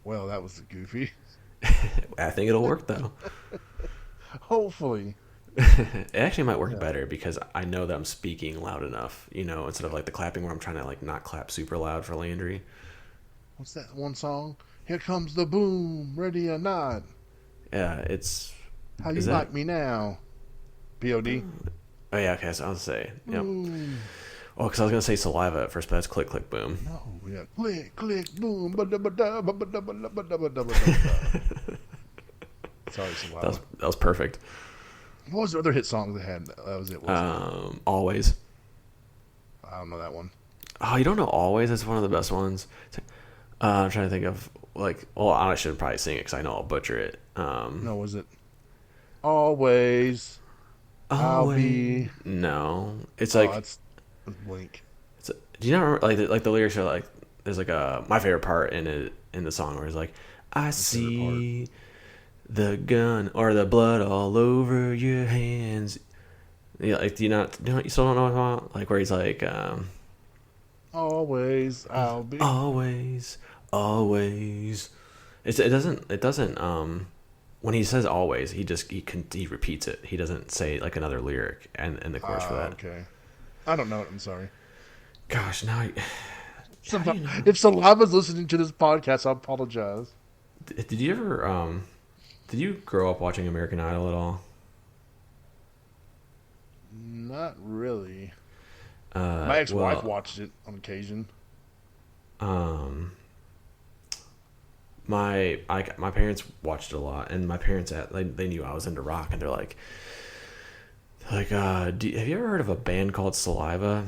Well, that was goofy. I think it'll work though. Hopefully. It actually might work Yeah. better because I know that I'm speaking loud enough, instead of like the clapping where I'm trying to like not clap super loud for Landry. What's that one song? Here comes the boom, ready or not. Yeah, it's How is you that? like me now? POD. Oh yeah, okay. So I'll say, yep. Boom. Oh, because I was gonna say saliva at first, but that's click click boom. No, yeah. Click, click, boom. Ba-da-ba-da, ba-ba-da-ba-da-ba-da-ba-da-ba-da. Sorry, Saliva. That was perfect. What was the other hit song they had? That was it, wasn't it? Always. I don't know that one. Oh, you don't know always? That's one of the best ones. I'm trying to think of like. Well, I should probably sing it because I know I'll butcher it. No, was it? Always, I'll Always. be. No, it's Oh, like. that's Blink. Do you not remember like the lyrics are like? There's like a my favorite part in the song where it's like, I My favorite part. see the gun or the blood all over your hands. Yeah, like do you not? You still don't know what I'm talking about? Like where he's like, Always, I'll be. always, always. It doesn't when he says always he repeats it. He doesn't say like another lyric and in the chorus for that. Okay. I don't know it. I'm sorry. Gosh, now how do you know? If Saliva's listening to this podcast, I apologize. Did you ever did you grow up watching American Idol at all? Not really. My ex-wife Well, watched it on occasion. um my parents watched it a lot, and my parents they knew I was into rock, and they're like have you ever heard of a band called Saliva?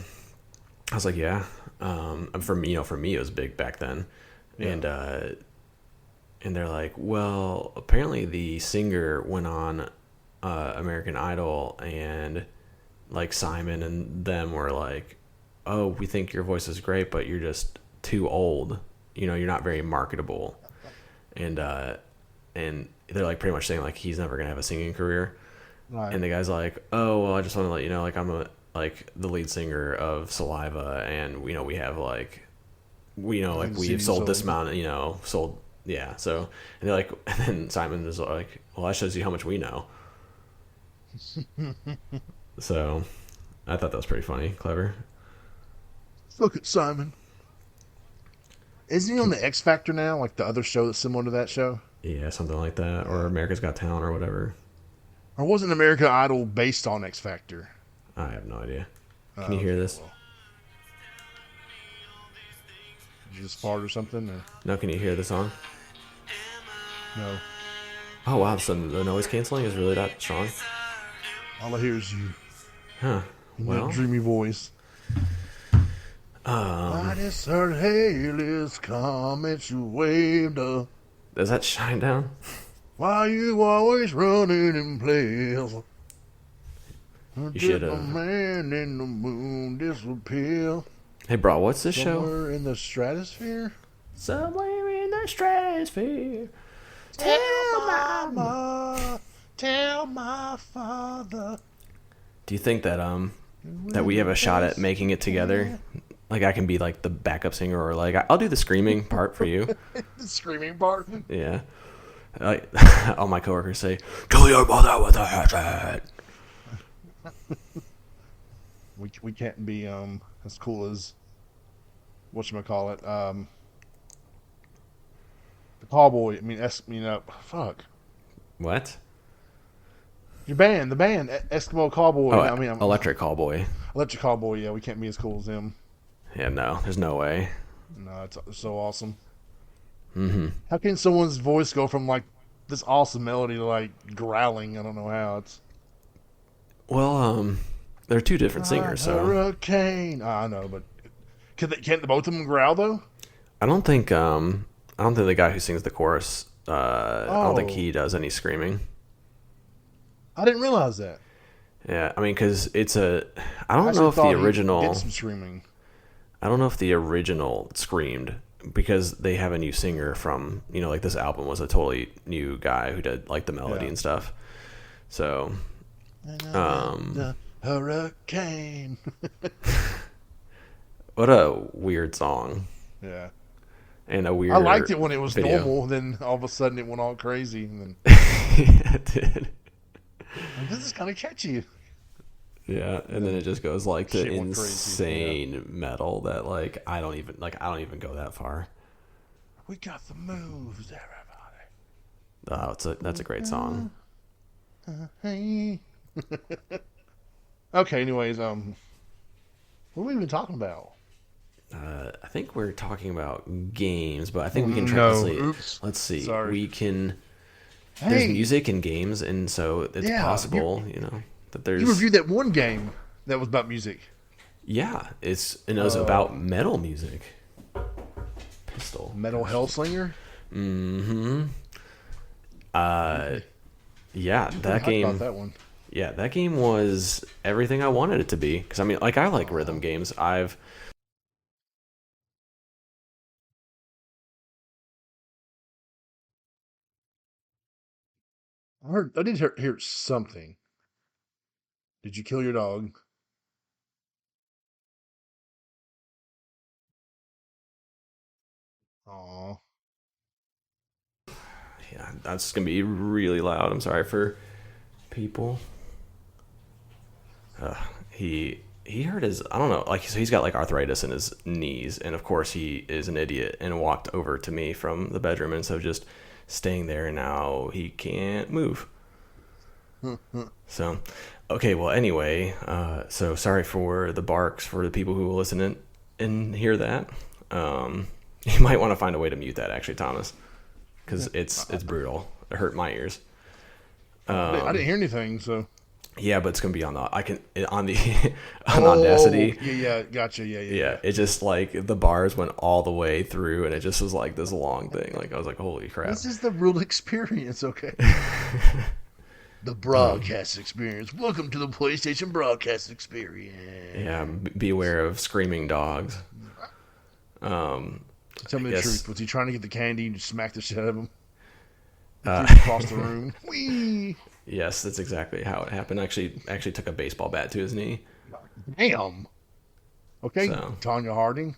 I was like, yeah. For me, it was big back then, Yeah. and they're like, well, apparently the singer went on American Idol, and like Simon and them were like, oh, we think your voice is great, but you're just too old. You're not very marketable, and and they're like pretty much saying like he's never gonna have a singing career. Right. And the guy's like, oh well, I just want to let you know, like I'm a like the lead singer of Saliva, and we have like How many we've CDs sold this sold? amount, sold, yeah. So and they're like, and then Simon is like, well, that shows you how much we know. So I thought that was pretty funny, clever. Look at Simon. Isn't he on the X Factor now? Like the other show that's similar to that show? Yeah, something like that, or Yeah. America's Got Talent, or whatever. Or wasn't American Idol based on X Factor? I have no idea. Can you hear Okay, this? well, did you just fart or something? Or No, can you hear the song? no? Oh wow, so the noise canceling is really that strong, All I hear is you huh? in that Well, dreamy voice. I um, just heard Haley's comment you waved up. does that shine down? Why you always running in place? You should Did the have. man in the moon disappear? Hey, bro, what's this show? Somewhere in the stratosphere? Somewhere in the stratosphere. Tell Tell my. mama, tell my father. Do you think that that we When have the a shot at best making it together? can. Like I can be like the backup singer, or like I'll do the screaming part for you. The screaming part. Yeah. Like all my coworkers say, "To your mother with a hatchet." We can't be as cool as whatchamacallit, the cowboy. I mean, fuck. What? Your band, the band, Eskimo Cowboy. Oh, I mean, Electric Callboy. Electric Cowboy. Yeah, we can't be as cool as them. Yeah, no, there's no way. No, it's so awesome. Mm-hmm. How can someone's voice go from like this awesome melody to like growling? I don't know how. It's Well, they're two different singers, so hurricane. I know, but can't the both of them growl though? I don't think the guy who sings the chorus. I don't think Oh, he does any screaming. I didn't realize that. Yeah, I mean, because it's a. I actually thought he did some screaming. I don't know if the original screamed because they have a new singer from like this album was a totally new guy who did like the melody Yeah. and stuff. So, um, The hurricane. what a weird song. Yeah. and a I liked weird it when it was video. normal. Then all of a sudden it went all crazy, and then Yeah, it did. like, this is kind of catchy. Yeah, And and then it then just goes like to shit went crazy. Yeah, insane metal that like I don't even go that far. we got the moves, everybody. Oh, that's a great song. Hey. Okay. Anyways, what are we even talking about? I think we're talking about games, but I think Oh, we can no. Oops. let's see. Sorry. We can there's Hey. music in games, and so it's Yeah. possible, you know, that You there's reviewed that one game that was about music. yeah, it was Uh, about metal music. Pistol. Metal Gosh. Hellsinger. Mm-hmm. Uh, yeah, I'm pretty that hyped about game. that one. Yeah, that game was everything I wanted it to be. Because I mean, like I like rhythm Aw. games. I've I did hear something. Did you kill your dog? Aw. yeah, that's gonna be really loud. I'm sorry for people. He hurt his I don't know like so he's got like arthritis in his knees, and of course he is an idiot and walked over to me from the bedroom instead of just staying there, and now he can't move. So okay, well anyway, so sorry for the barks for the people who will listen and hear that. You might want to find a way to mute that actually, Thomas, because it's brutal. It hurt my ears. I didn't hear anything, so. Yeah, but it's gonna be on the I can on the on Oh, Audacity. yeah, yeah, gotcha. Yeah, yeah, Yeah, yeah. it just like the bars went all the way through, and it just was like this long thing. Like I was like, holy crap. This is the real experience, okay? The Um, broadcast experience. Welcome to the PlayStation broadcast experience. yeah, beware of screaming dogs. Um, Tell I me the guess. truth. Was he trying to get the candy and you smacked the shit out of him? He Uh, threw it across the room. Whee! yes, that's exactly how it happened. Actually took a baseball bat to his knee. Damn. Okay, So, Tanya Harding.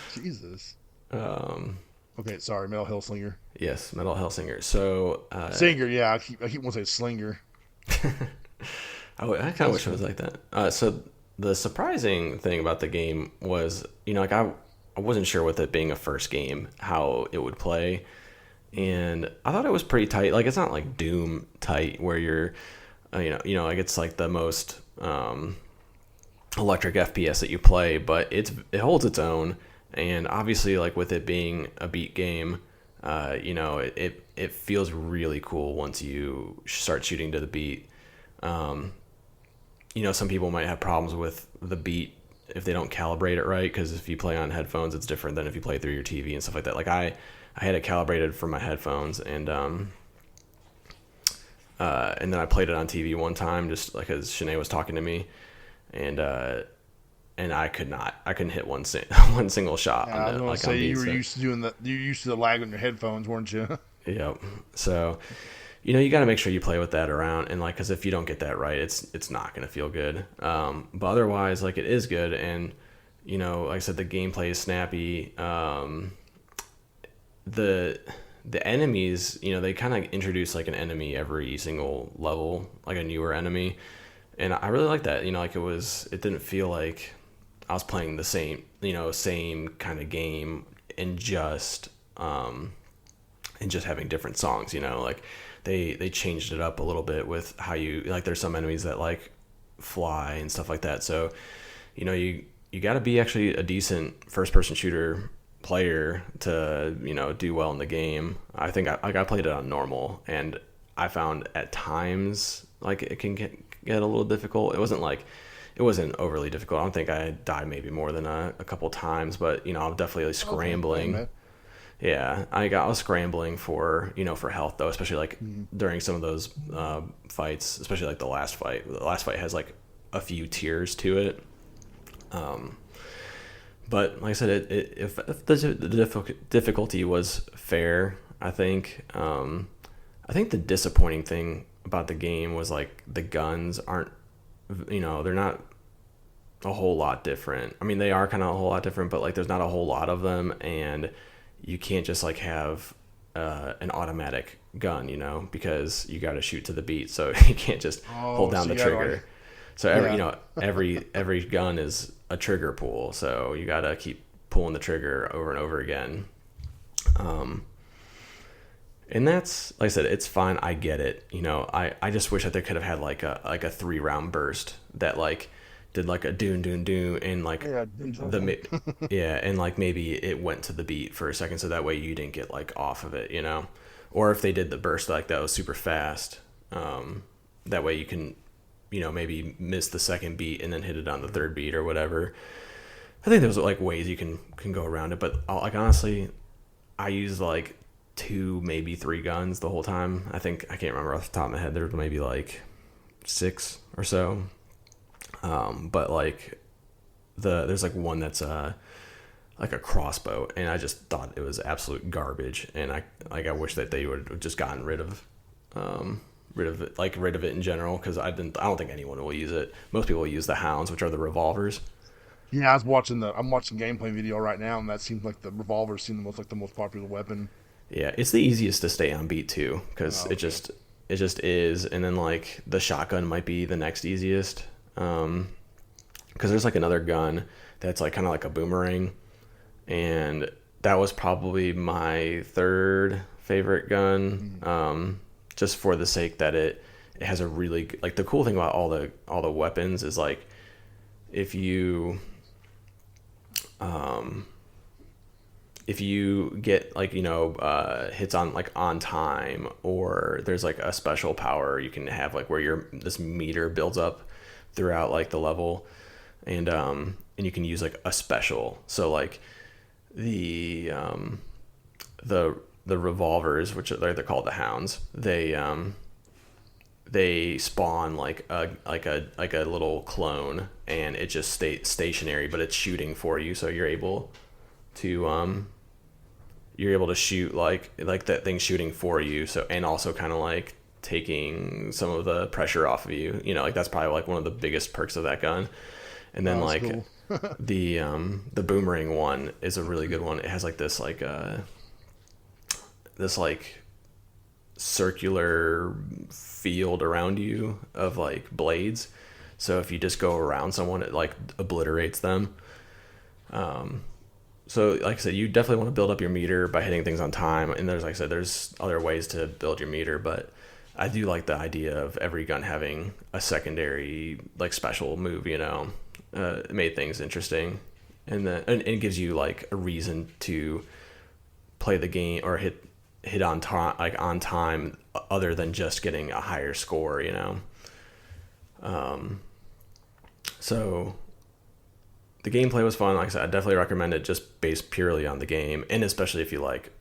Jesus. um, Okay, sorry, Mel Hellslinger. yes, Metal Hellsinger. So, Singer, yeah, I keep wanting to say Slinger. I kind of Sounds wish it was cool. like that. So the surprising thing about the game was, you know, like I wasn't sure with it being a first game how it would play, and I thought it was pretty tight. Like it's not like Doom tight where you're, like it's like the most electric FPS that you play, but it holds its own, and obviously like with it being a beat game, it feels really cool once you start shooting to the beat. Um, some people might have problems with the beat if they don't calibrate it right, because if you play on headphones it's different than if you play through your TV and stuff like that. Like I had it calibrated for my headphones, and then I played it on TV one time just like as Shanae was talking to me, and I couldn't hit one single shot Yeah, on I was the gonna like on say you beats were that. used to doing the you used to the lag on your headphones, weren't you? Yep. So you got to make sure you play with that around, and like because if you don't get that right it's not going to feel good. But otherwise like it is good, and like I said, the gameplay is snappy. The enemies, they kind of introduce like an enemy every single level, like a newer enemy, and I really like that. Like it didn't feel like I was playing the same kind of game, and just having different songs. Like they changed it up a little bit with how you like. There's some enemies that like fly and stuff like that. So you got to be actually a decent first person shooter player to do well in the game. I think I played it on normal, and I found at times like it can get a little difficult. It wasn't overly difficult. I don't think I died maybe more than a couple times, but I'm definitely Okay, hey scrambling. man. Yeah, I was scrambling for health though, especially like Mhm. during some of those fights, especially like the last fight. The last fight has like a few tiers to it. Um, but like I said, if the difficulty was fair, I think the disappointing thing about the game was like the guns aren't, they're not a whole lot different. I mean, they are kind of a whole lot different, but like there's not a whole lot of them, and you can't just like have an automatic gun, because you got to shoot to the beat, so you can't just hold Oh, down so the you gotta trigger. like, So yeah. every gun is a trigger pull, so you got to keep pulling the trigger over and over again. And that's, like I said, it's fine. I get it. I just wish that they could have had like a 3 round burst that like did like a doon doon doon and like Yeah. yeah, and like maybe it went to the beat for a second, so that way you didn't get like off of it. Or if they did the burst like that was super fast, that way you can maybe miss the second beat and then hit it on the third beat or whatever. I think there's like ways you can go around it, but like honestly, I used like 2, maybe 3 guns the whole time. I can't remember off the top of my head. There were maybe like 6 or so. But like there's like one that's like a crossbow, and I just thought it was absolute garbage. And I wish that they would have just gotten rid of it in general, because I don't think anyone will use it. Most people will use the hounds, which are the revolvers. Yeah, I'm watching gameplay video right now, and that seems like the revolver seems the most popular weapon. Yeah, it's the easiest to stay on beat too, because Oh, it okay. just it just is. And then like the shotgun might be the next easiest, because there's like another gun that's like kind of like a boomerang, and that was probably my third favorite gun, Mm. just for the sake that it has a really like, the cool thing about all the weapons is like, if you if you get like hits on like on time, or there's like a special power you can have, like where your this meter builds up throughout like the level, and you can use like a special. So like the the revolvers, which they're called the hounds, they spawn like a little clone, and it just stays stationary, but it's shooting for you, so to you're able to shoot like that thing shooting for you, so, and also kind of like taking some of the pressure off of you, like that's probably like one of the biggest perks of that gun. And then Oh, that's like cool. the boomerang one is a really good one. It has like this like circular field around you of like blades, so if you just go around someone, it like obliterates them. So like I said, you definitely want to build up your meter by hitting things on time, and there's, like I said, there's other ways to build your meter, but I do like the idea of every gun having a secondary like special move. It made things interesting, and it gives you like a reason to play the game or hit on time, like on time, other than just getting a higher score. So the gameplay was fun. Like I said, I definitely recommend it, just based purely on the game, and especially if you like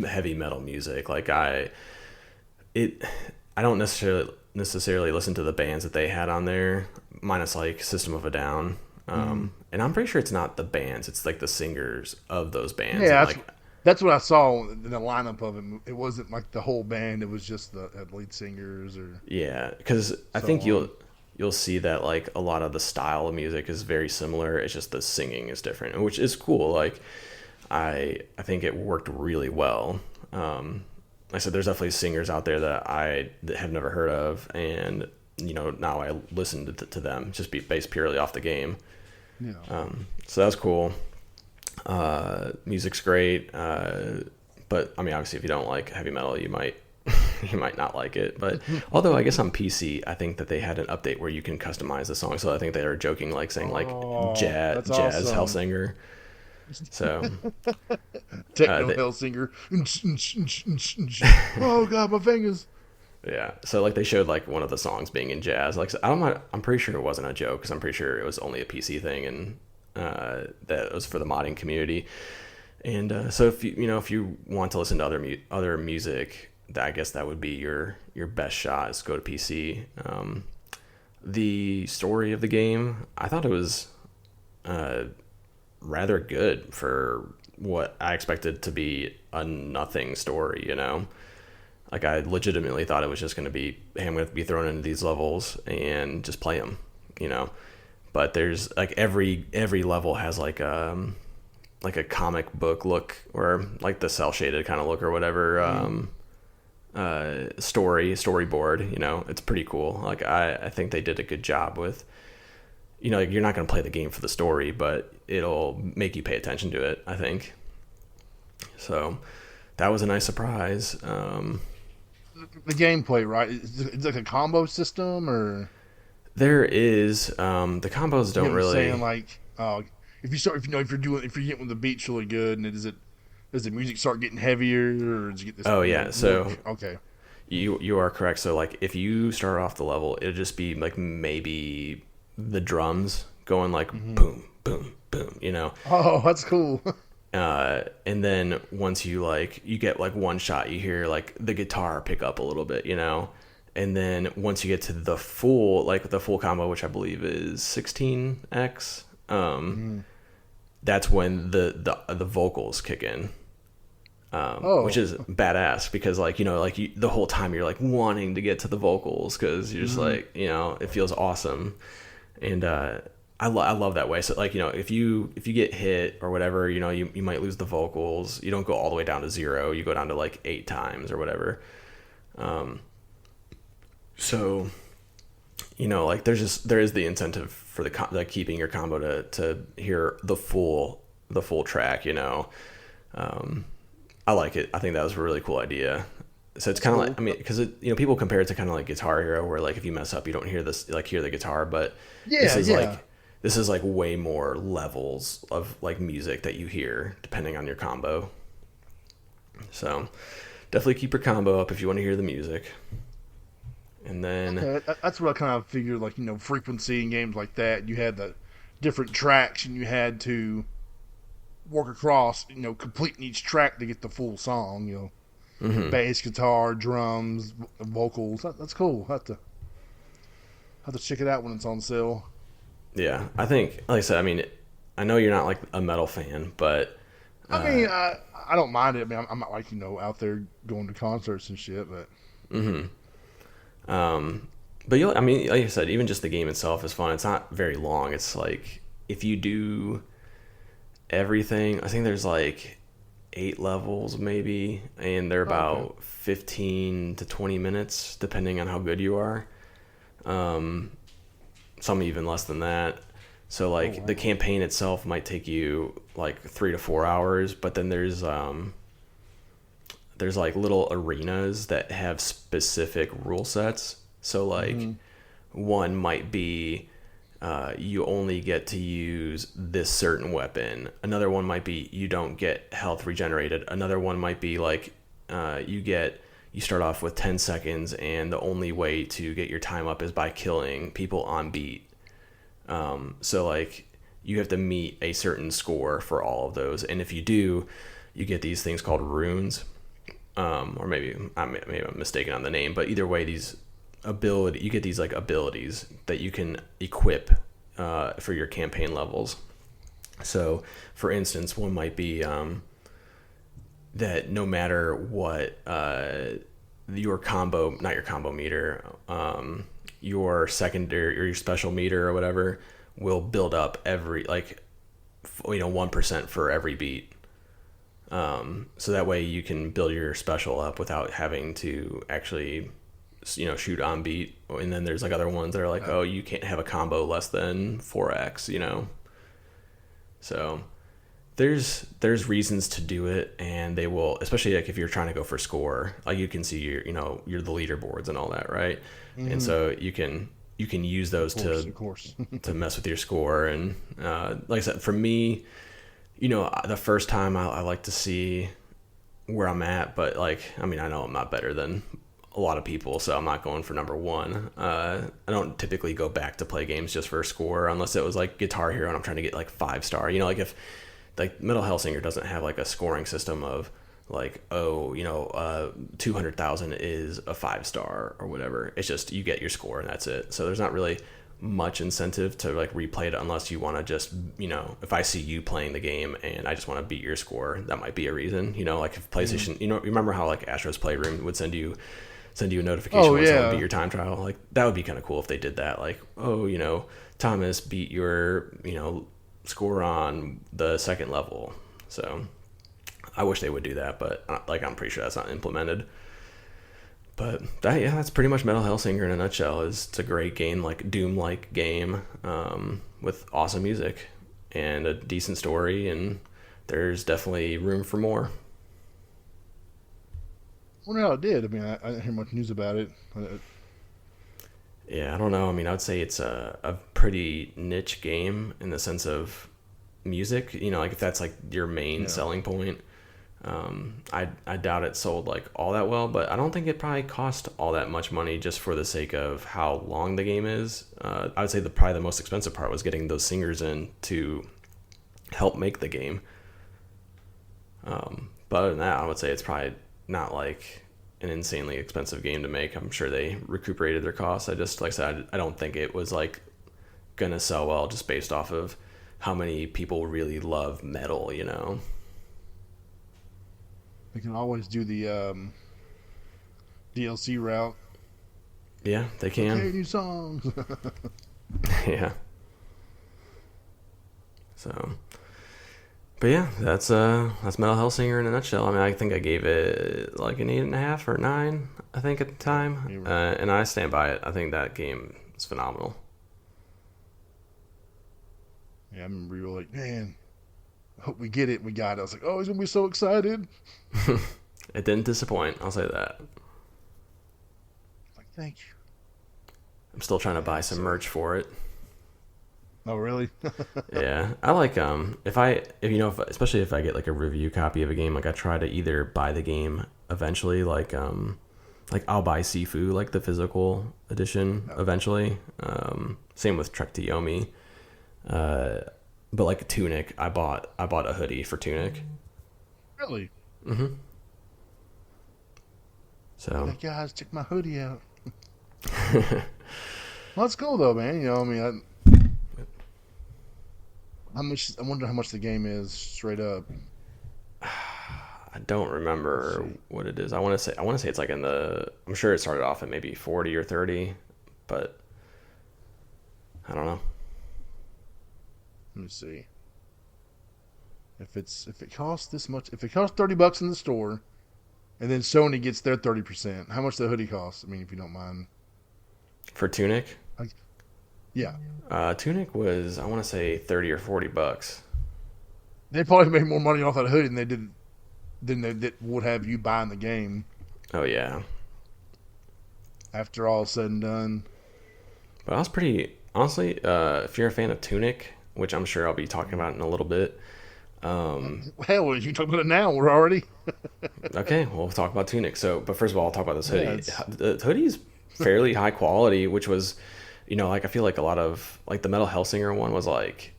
heavy metal music. Like it I don't necessarily listen to the bands that they had on there, minus like System of a Down. Mm. And I'm pretty sure it's not the bands; it's like the singers of those bands. And Yeah, like, that's what I saw in the lineup of it. It wasn't like the whole band; it was just the lead singers or yeah, because I so think on. you'll see that like a lot of the style of music is very similar. It's just the singing is different, which is cool. Like I think it worked really well. Like I said, there's definitely singers out there that I have never heard of, and now I listen to them just be based purely off the game. Yeah. So that's cool. Music's great, but I mean, obviously, if you don't like heavy metal, you might you might not like it. But although I guess on PC, I think that they had an update where you can customize the song. So I think they are joking, like saying like Oh, that's jazz awesome. Hellsinger. So Techno they, Hellsinger. Oh God, my fingers. yeah. So like they showed like one of the songs being in jazz. Like, I'm pretty sure it wasn't a joke, because I'm pretty sure it was only a PC thing, and that it was for the modding community. And so if you want to listen to other music, I guess that would be your best shot, is go to PC. The story of the game, I thought it was uh, rather good for what I expected to be a nothing story. Like, I legitimately thought it was just going to be, hey, I'm going to be thrown into these levels and just play them, you know. but there's like every level has like a comic book look, or like the cell shaded kind of look or whatever. Storyboard, it's pretty cool. Like I think they did a good job with, like, you're not going to play the game for the story, but it'll make you pay attention to it, I think. So that was a nice surprise. The gameplay, right? It's like a combo system, or There is, the combos you know don't what I'm saying? really. Like, if you're getting the beats really good, and does the music start getting heavier, or does it get this Oh yeah, more? so Okay. you are correct. So like if you start off the level, it'll just be like maybe the drums going like Hmm. boom, boom, boom. Oh, that's cool. And then once you get like one shot, you hear like the guitar pick up a little bit. And then once you get to the full combo, which I believe is 16x, Hmm. that's when the vocals kick in. Which Oh. is badass because the whole time you're like wanting to get to the vocals because you're just Hmm. like, it feels awesome. And I love that way. So like, if you get hit or whatever, you might lose the vocals. You don't go all the way down to 0. You go down to like 8 times or whatever. So like there is the incentive for like keeping your combo to hear the full track. um I like it. I think that was a really cool idea. So it's That's kind of like, cool. I mean, because people compare it to kind of like Guitar Hero, where like if you mess up, you don't hear the guitar, but this Yeah, is yeah. like this is like way more levels of like music that you hear depending on your combo. So definitely keep your combo up if you want to hear the music. And then Okay, that's what I kind of figured. Like, frequency in games like that, you had the different tracks, and you had to work across, completing each track to get the full song. Bass, guitar, drums, vocals. That's cool. Have to check it out when it's on sale. yeah, I think, like I said, I mean, I know you're not like a metal fan, but I mean, I don't mind it. I mean, I'm not like out there going to concerts and shit, but but I mean, like I said, even just the game itself is fun. It's not very long. It's like if you do everything, I think there's like 8 levels maybe, and they're oh, okay. about 15 to 20 minutes depending on how good you are. Some even less than that. So Oh like the wow. campaign itself might take you like 3 to 4 hours, but then there's like little arenas that have specific rule sets. So like Hmm. one might be you only get to use this certain weapon. Another one might be you don't get health regenerated. Another one might be like you start off with 10 seconds and the only way to get your time up is by killing people on beat. So like you have to meet a certain score for all of those, and if you do, you get these things called runes. Or maybe I'm mistaken on the name, but either way, you get these like abilities that you can equip for your campaign levels. So, for instance, one might be that no matter what your combo, not your combo meter, your secondary or your special meter or whatever will build up every 1% for every beat. So that way you can build your special up without having to actually, shoot on beat. And then there's like other ones that are like, Uh, oh, you can't have a combo less than 4x. So there's reasons to do it, and they will, especially like if you're trying to go for score, like you can see you're the leaderboards and all that, right? And hmm. so you can use Of those course, of course. to mess with your score. And like I said, for me, the first time I like to see where I'm at, but like, I mean, I know I'm not better than a lot of people, so I'm not going for number one. I don't typically go back to play games just for a score unless it was like Guitar Hero and I'm trying to get like 5 star. Like if like Metal Hellsinger doesn't have like a scoring system of like, 200,000 is a 5 star or whatever. It's just you get your score and that's it. So there's not really much incentive to like replay it unless you want to just, if I see you playing the game and I just want to beat your score, that might be a reason. Like if Hmm. PlayStation, you remember how like Astro's Playroom would send you send you a notification Oh when someone beat yeah. your time trial. Like that would be kind of cool if they did that. Like, oh, Thomas beat your score on the second level. So I wish they would do that, but like I'm pretty sure that's not implemented. But that's pretty much Metal Hellsinger in a nutshell. It's a great game, like Doom-like game, with awesome music and a decent story, and there's definitely room for more. I wonder how it did. I mean, I didn't hear much news about it. Yeah, I don't know. I mean, I would say it's a pretty niche game in the sense of music. Like if that's like your main Yeah. selling point. I doubt it sold like all that well, but I don't think it probably cost all that much money just for the sake of how long the game is. I would say probably the most expensive part was getting those singers in to help make the game. But other than that, I would say it's probably not like an insanely expensive game to make. I'm sure they recuperated their costs. I just, like I said, I don't think it was like gonna sell well just based off of how many people really love metal. They can always do the DLC route. Yeah, they Okay, can. new songs. Yeah. So, but yeah, that's Metal Hellsinger in a nutshell. I mean, I think I gave it like an 8.5 or 9. I think at the time, and I stand by it. I think that game is phenomenal. Yeah, I remember you were like, man, I hope we get it. We got it. I was like, oh, he's gonna be so excited. It didn't disappoint. I'll say that. Like, thank you. I'm still trying to buy some merch for it. Oh, really? Yeah, I like if especially if I get like a review copy of a game, like I try to either buy the game eventually, like I'll buy Sifu, like the physical edition eventually. Same with Trek to Yomi. But like Tunic, I bought a hoodie for Tunic. Really? Mm-hmm. So Like, guys, check my hoodie out. Well, that's cool though, man. I mean, how much? I wonder how much the game is straight up. I don't remember what it is. I want to say it's like I'm sure it started off at maybe 40 or 30, but I don't know. Let me see. If it costs this much, if it costs $30 in the store, and then Sony gets their 30%, how much the hoodie costs? I mean, if you don't mind. For Tunic? Like, yeah, Tunic was, I want to say, 30 or $40. they probably made more money off that hoodie than they would have you buying the game Oh yeah, after all is said and done. but I was pretty honestly. If you're a fan of Tunic, which I'm sure I'll be talking about in a little bit. Hell, you talking about it now? We're already. Okay, we'll talk about Tunic. So, but first of all, I'll talk about this hoodie. Yeah, The hoodie's fairly high quality, which was, like I feel like a lot of like the Metal Hellsinger one was like,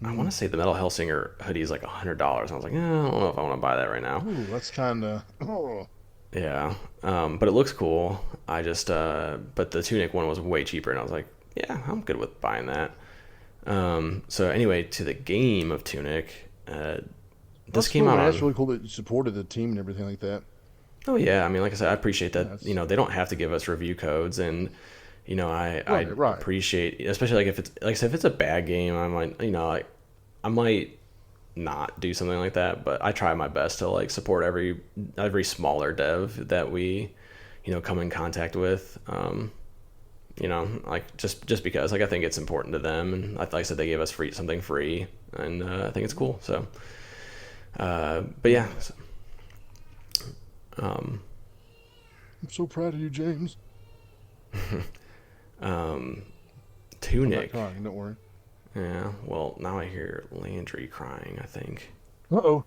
I want to say the Metal Hellsinger hoodie is like $100. I was like, I don't know if I want to buy that right now. Ooh, that's kind of. Oh. Yeah, but it looks cool. But the Tunic one was way cheaper, and I was like, yeah, I'm good with buying that. So anyway, to the game of Tunic, this That's came cool, out man. on. That's really cool that you supported the team and everything like that. Oh yeah, I mean, like I said, I appreciate Yeah, that. They don't have to give us review codes, and I right. appreciate, especially like if it's like I said, if it's a bad game, I might like I might not do something like that, but I try my best to like support every smaller dev that we come in contact with. Like just because like I think it's important to them, and like I said, they gave us something free, and I think it's cool. So, but yeah. I'm so proud of you, James. I'm not Tunic. crying, don't worry. Yeah. Well, now I hear Landry crying. I think. Uh-oh.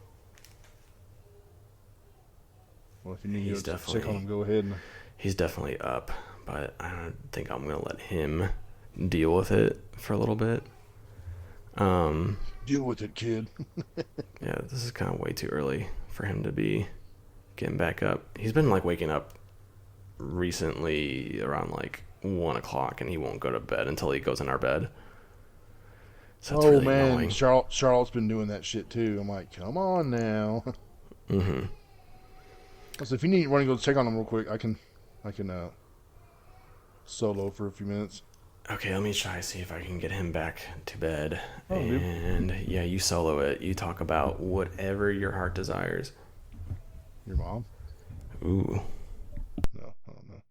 Well, if you need He's to check definitely- on him, go ahead. He's definitely up, but I don't think I'm gonna let him deal with it for a little bit. Deal with it, kid. Yeah, this is kind of way too early for him to be getting back up. He's been like waking up recently around like 1 o'clock, and he won't go to bed until he goes in our bed. So it's really man, annoying. Charlotte's been doing that shit too. I'm like, come on now. Mm-hmm. So if you need to go check on him real quick, I can. I can solo for a few minutes. Okay, let me try to see if I can get him back to bed. Oh, dude. And yeah, you solo it. You talk about whatever your heart desires. Your mom? Ooh. No, I don't know.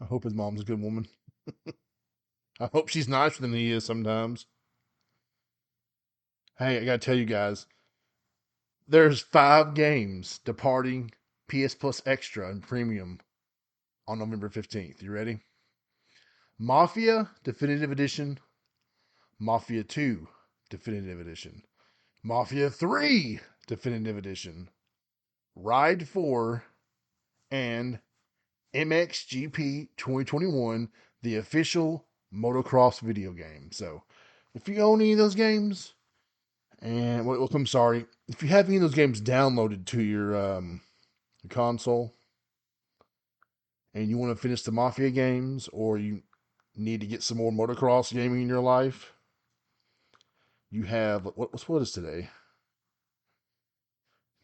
I hope his mom's a good woman. I hope she's nicer than he is sometimes. Hey, I gotta tell you guys, there's 5 games departing PS Plus Extra and Premium on November 15th. You ready? Mafia Definitive Edition, Mafia 2 Definitive Edition, Mafia 3 Definitive Edition, Ride 4, and MXGP 2021, the official motocross video game. So, if you own any of those games, and well, I'm sorry, if you have any of those games downloaded to your console, and you want to finish the Mafia games, or you need to get some more motocross gaming in your life, you have what is today?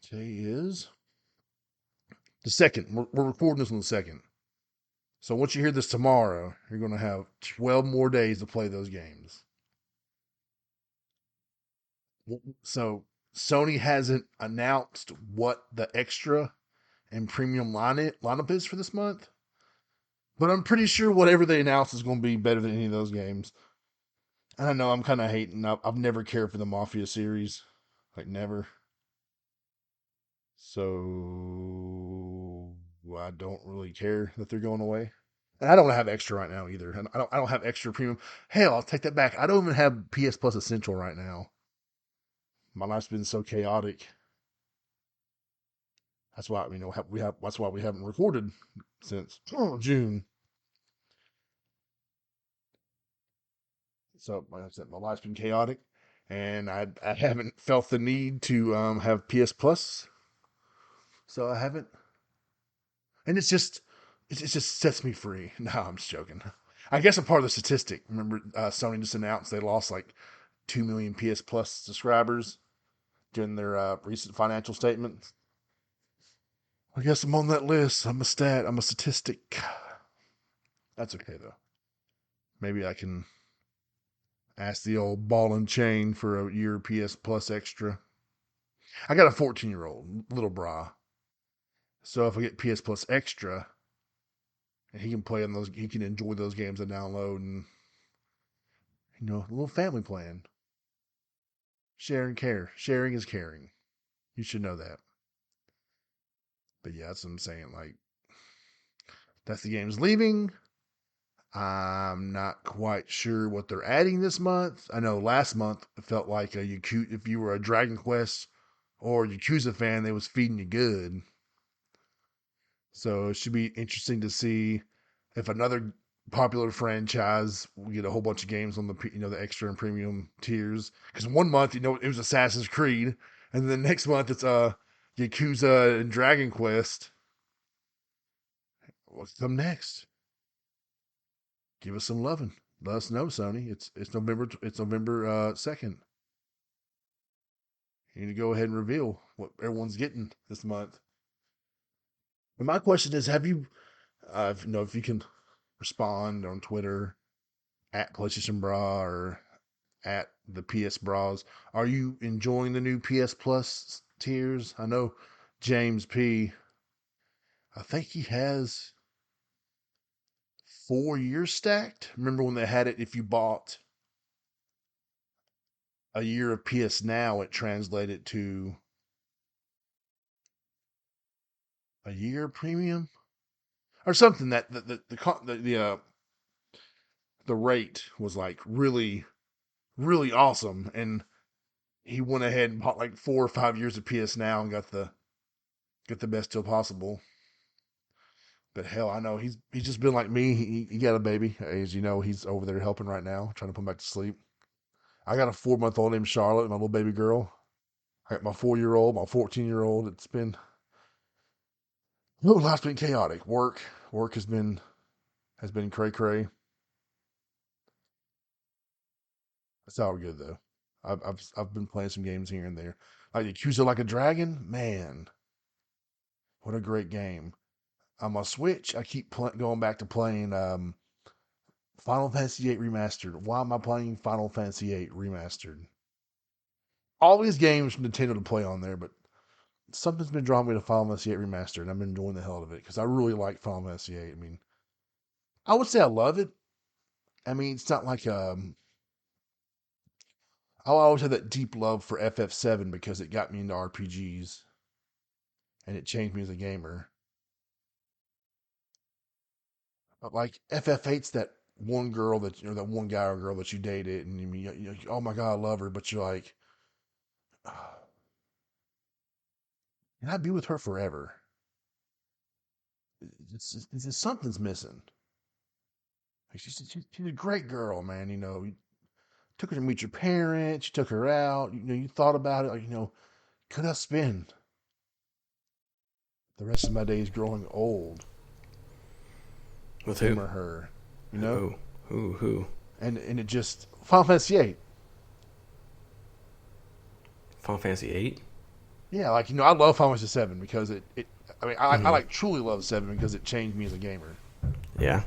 Today is the second. We're recording this on the second. So once you hear this tomorrow, you're going to have 12 more days to play those games. So Sony hasn't announced what the extra and premium lineup is for this month, but I'm pretty sure whatever they announce is going to be better than any of those games. And I know I'm kind of hating. I've never cared for the Mafia series, like never. So I don't really care that they're going away. And I don't have extra right now either. And I don't have extra premium. Hell, I'll take that back. I don't even have PS Plus Essential right now. My life's been so chaotic. That's why we have. That's why we haven't recorded since June. So like I said, my life's been chaotic, and I haven't felt the need to have PS Plus. So I haven't, and it just sets me free. No, I'm just joking. I guess I'm part of the statistic. Remember, Sony just announced they lost like 2 million PS Plus subscribers during their recent financial statement. I guess I'm on that list. I'm a stat. I'm a statistic. That's okay though. Maybe I can ask the old ball and chain for a year PS Plus extra. I got a 14-year-old little bra, so if I get PS Plus extra, and he can play on those, he can enjoy those games I download, and a little family plan. Share and care. Sharing is caring. You should know that. But yeah, that's what I'm saying. Like, that's the game's leaving. I'm not quite sure what they're adding this month. I know last month it felt like if you were a Dragon Quest or Yakuza fan, they was feeding you good. So it should be interesting to see if another popular franchise will get a whole bunch of games on the extra and premium tiers. Because 1 month it was Assassin's Creed, and then the next month it's Yakuza and Dragon Quest. What's come next? Give us some loving. Let us know, Sony. It's November. It's November 2nd. You need to go ahead and reveal what everyone's getting this month. But my question is, have you, if you can respond on Twitter at PlayStation Bra or at the PS Bras, are you enjoying the new PS Plus tiers? I know James P. I think he has 4 years stacked. Remember when they had it? If you bought a year of PS Now, it translated to a year premium or something. That the rate was like really really awesome, and he went ahead and bought like 4 or 5 years of PS Now and got the best deal possible. But hell, I know he's just been like me. He got a baby, as you know. He's over there helping right now, trying to put him back to sleep. I got a 4 month old named Charlotte, my little baby girl. I got my 4 year old, my 14-year-old. It's been life's been chaotic. Work has been cray cray. It's all good though. I've been playing some games here and there. Like Yakuza Like a Dragon, man, what a great game. On my Switch, I keep going back to playing Final Fantasy VIII Remastered. Why am I playing Final Fantasy VIII Remastered? All these games from Nintendo to play on there, but something's been drawing me to Final Fantasy VIII Remastered, and I've been enjoying the hell out of it because I really like Final Fantasy VIII. I mean, I would say I love it. I mean, it's not like I always had that deep love for FF7 because it got me into RPGs and it changed me as a gamer. But like FF8's that one girl that that one guy or girl that you dated, and oh my god, I love her, but you're like, can I be with her forever? It's just something's missing. Like, she's a great girl, man. You took her to meet your parents, you took her out, you thought about it, like, could I spend the rest of my days growing old With him who? or her, Who? Who? and it just Final Fantasy VIII. Final Fantasy 8? Yeah, like I love Final Fantasy VII because it I mean I Mm-hmm. like truly love seven because it changed me as a gamer. Yeah.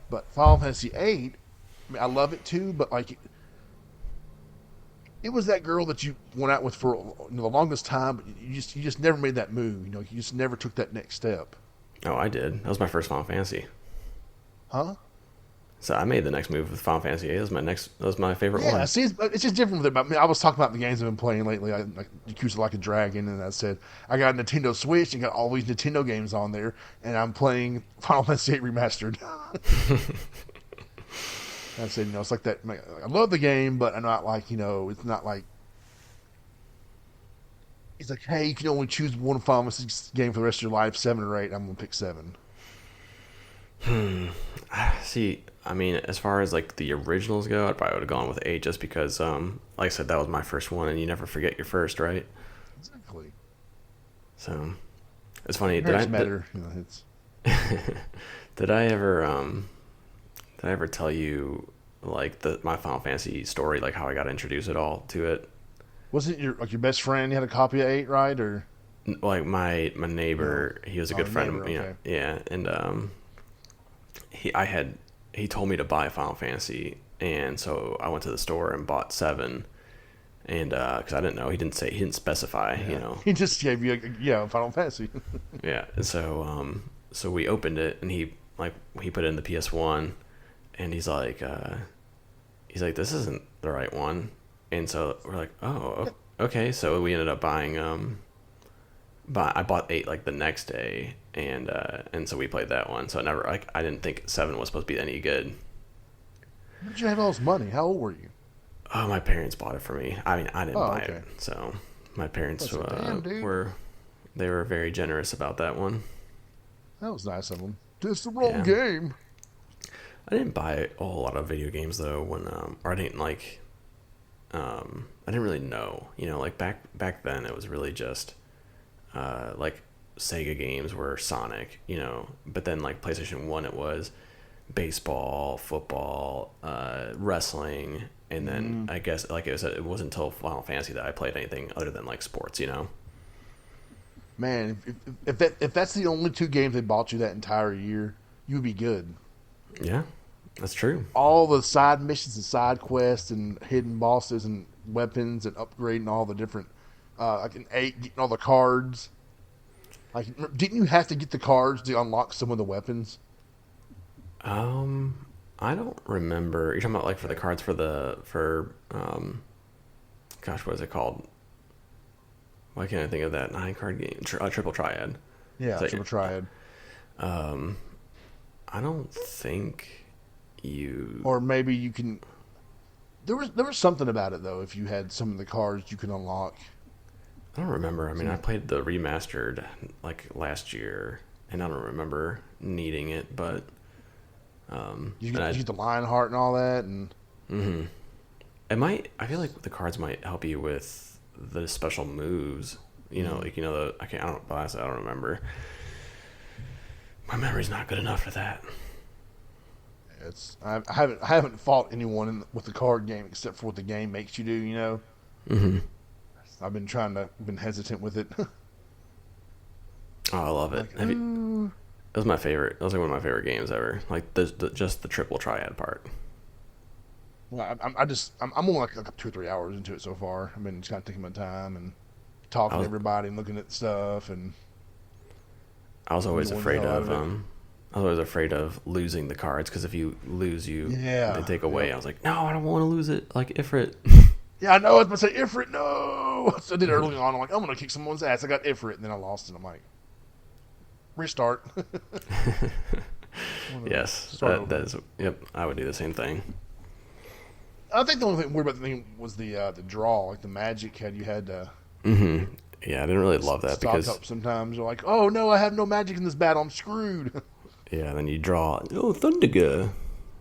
But Final Fantasy VIII, I mean I love it too, but like it was that girl that you went out with for the longest time, but you just never made that move. You just never took that next step, Oh, I did. That was my first Final Fantasy. huh? So I made the next move with Final Fantasy 8. That was my favorite Yeah, one. see, it's just different with it. I mean, I was talking about the games I've been playing lately, like Yakuza Like a Dragon, and I said I got a Nintendo Switch and got all these Nintendo games on there, and I'm playing Final Fantasy VIII Remastered. I said, it's like that. I love the game, but I'm not like, it's not like it's like, hey, you can only choose one Final Fantasy game for the rest of your life, seven or eight. I'm gonna pick seven. See, I mean, as far as like the originals go, I probably would have gone with 8 just because, like I said, that was my first one, and you never forget your first, right? Exactly. So it's funny. Parents matter. It's Did I ever did I ever tell you like my Final Fantasy story, like how I got introduced at all to it? wasn't your best friend? You had a copy of eight, right? Or Like my no? neighbor, he was a Oh, good your friend neighbor. of Okay. yeah, and he told me to buy Final Fantasy, and so I went to the store and bought 7, and because I didn't know, he didn't specify, Yeah. He just gave you Final Fantasy. yeah, and so we opened it, and he put it in the PS1, and he's like, this isn't the right one, and so we're like, oh, okay, so we ended up buying but I bought 8 like the next day, and so we played that one. So I didn't think 7 was supposed to be any good. Where did you have all this money? How old were you? Oh, my parents bought it for me. I mean, I didn't Oh, buy okay. it. So my parents That's a damn dude. were very generous about that one. That was nice of them. Just the wrong Yeah. game. I didn't buy a whole lot of video games though when or I didn't I didn't really know. Like back then it was really just like Sega games were Sonic, but then like PlayStation 1 it was baseball, football, wrestling, and then I guess like it wasn't until Final Fantasy that I played anything other than like sports. Man, if that's the only two games they bought you that entire year, you'd be good. Yeah, that's true. All the side missions and side quests and hidden bosses and weapons and upgrading all the different, like an eight, getting all the cards. Like, didn't you have to get the cards to unlock some of the weapons? I don't remember. You're talking about like for the cards gosh, what is it called? Why can't I think of that 9 card game? Triple Triad. Yeah, So, Triple Triad. I don't think you. Or maybe you can. There was something about it though. If you had some of the cards, you could unlock. I don't remember. I mean, I played the remastered like last year, and I don't remember needing it, but You and could use the Lionheart and all that, and it might. I feel like the cards might help you with the special moves. Like I can't. I don't remember. My memory's not good enough for that. I haven't fought anyone with the card game except for what the game makes you do. I've been hesitant with it. Oh, I love it. Like, Have you It was my favorite. It was like one of my favorite games ever. Like just the triple triad part. Well, I'm only like 2 or 3 hours into it so far. I've been just kind of taking my time and I talking to was everybody and looking at stuff and I was always enjoying the afraid hell out of of it. I was always afraid of losing the cards because if you lose, they Yeah, take away. yep. I was like, no, I don't want to lose it. Like Ifrit. Yeah, I know. I was about to say Ifrit. No, so I did it early on. I'm like, I'm gonna kick someone's ass. I got Ifrit, and then I lost it. I'm like, restart. I'm gonna Yes, start that over. is. Yep, I would do the same thing. I think the only thing weird about the thing was the draw, like the magic had you had to Hmm. Yeah, I didn't really love that stock because up sometimes. You're like, oh no, I have no magic in this battle. I'm screwed. yeah, then you draw Thunderga,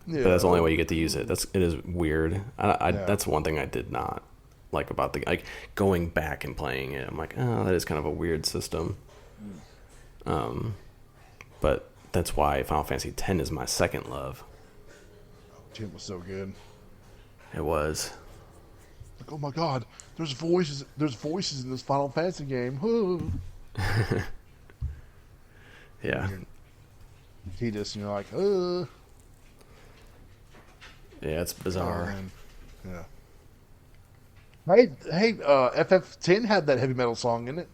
but Yeah. that's the only way Oh. you get to use it. It is weird. I Yeah. that's one thing I did not like about the like going back and playing it. I'm like, oh, that is kind of a weird system. Um, but that's why Final Fantasy X is my second love. Tim was so good. It was. Like, oh my god, there's voices. There's voices in this Final Fantasy game. Yeah, You're Tidus, and you're like, yeah, it's oh bizarre. man, yeah. Hey, FF10 had that heavy metal song in it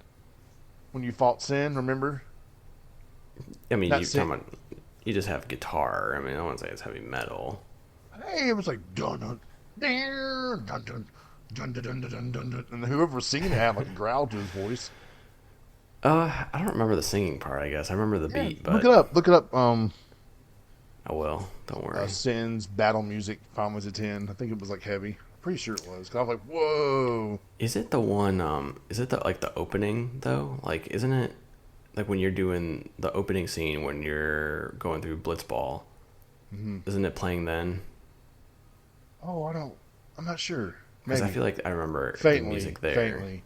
when you fought Sin. Remember I mean, that Sin? you just have guitar. I mean, I wouldn't say it's heavy metal. Hey, it was like dun dun dun dun dun dun dun dun dun dun, dun. And whoever was singing it had like a growl to his voice. I don't remember the singing part. I guess I remember the Yeah, beat, look it but up. Look it up. I will. Don't worry. Sin's battle music. Final Fantasy 10. I think it was like heavy. Pretty sure it was. 'Cause I was like, whoa. Is it the one? Is it the like the opening though? Like, isn't it like when you're doing the opening scene when you're going through Blitzball? Hmm. Isn't it playing then? Oh, I don't. I'm not sure. Because I Maybe feel like I remember the faintly, music there. faintly.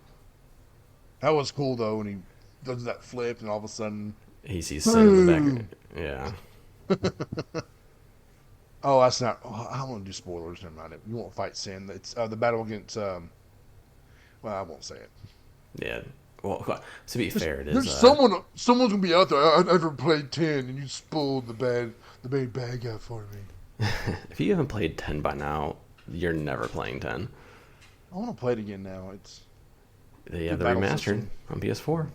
That was cool though when he does that flip and all of a sudden, He sees Sin in the back. boom. Yeah. Oh, that's not. Oh, I don't want to do spoilers. Never mind it. You won't fight Sin. It's the battle against. Well, I won't say it. Yeah. Well, to be fair, it is. There's someone's gonna be out there. I never played 10, and you spoiled the main bad guy for me. If you haven't played 10 by now, you're never playing 10. I want to play it again now. It's They have good the battle remastered system. on PS4.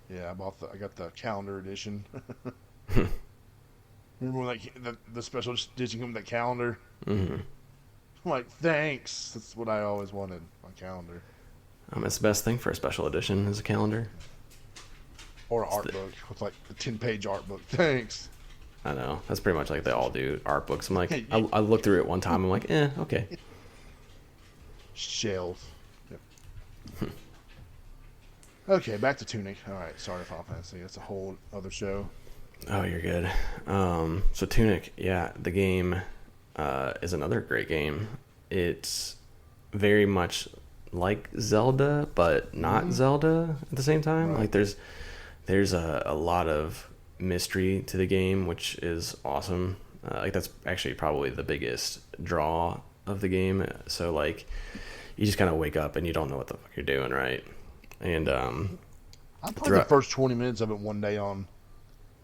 Yeah, I got the calendar edition. Remember when the special edition came with that calendar? Hmm. I'm like, thanks. That's what I always wanted. My calendar It's the best thing for a special edition is a calendar. or an It's art the, book with like a 10-page art book. Thanks. I know that's pretty much like they all do art books. I'm like, Hey, I looked through it one time. I'm like, okay. shells. Yep. Okay, back to Tunic. All right, sorry, Final Fantasy. That's a whole other show. Oh, you're good. So Tunic, yeah, the game is another great game. It's very much like Zelda, but not Hmm. Zelda at the same time. Right. Like there's a lot of mystery to the game, which is awesome. Like that's actually probably the biggest draw of the game. So like you just kind of wake up and you don't know what the fuck you're doing, right? And I played the throughout, first 20 minutes of it one day on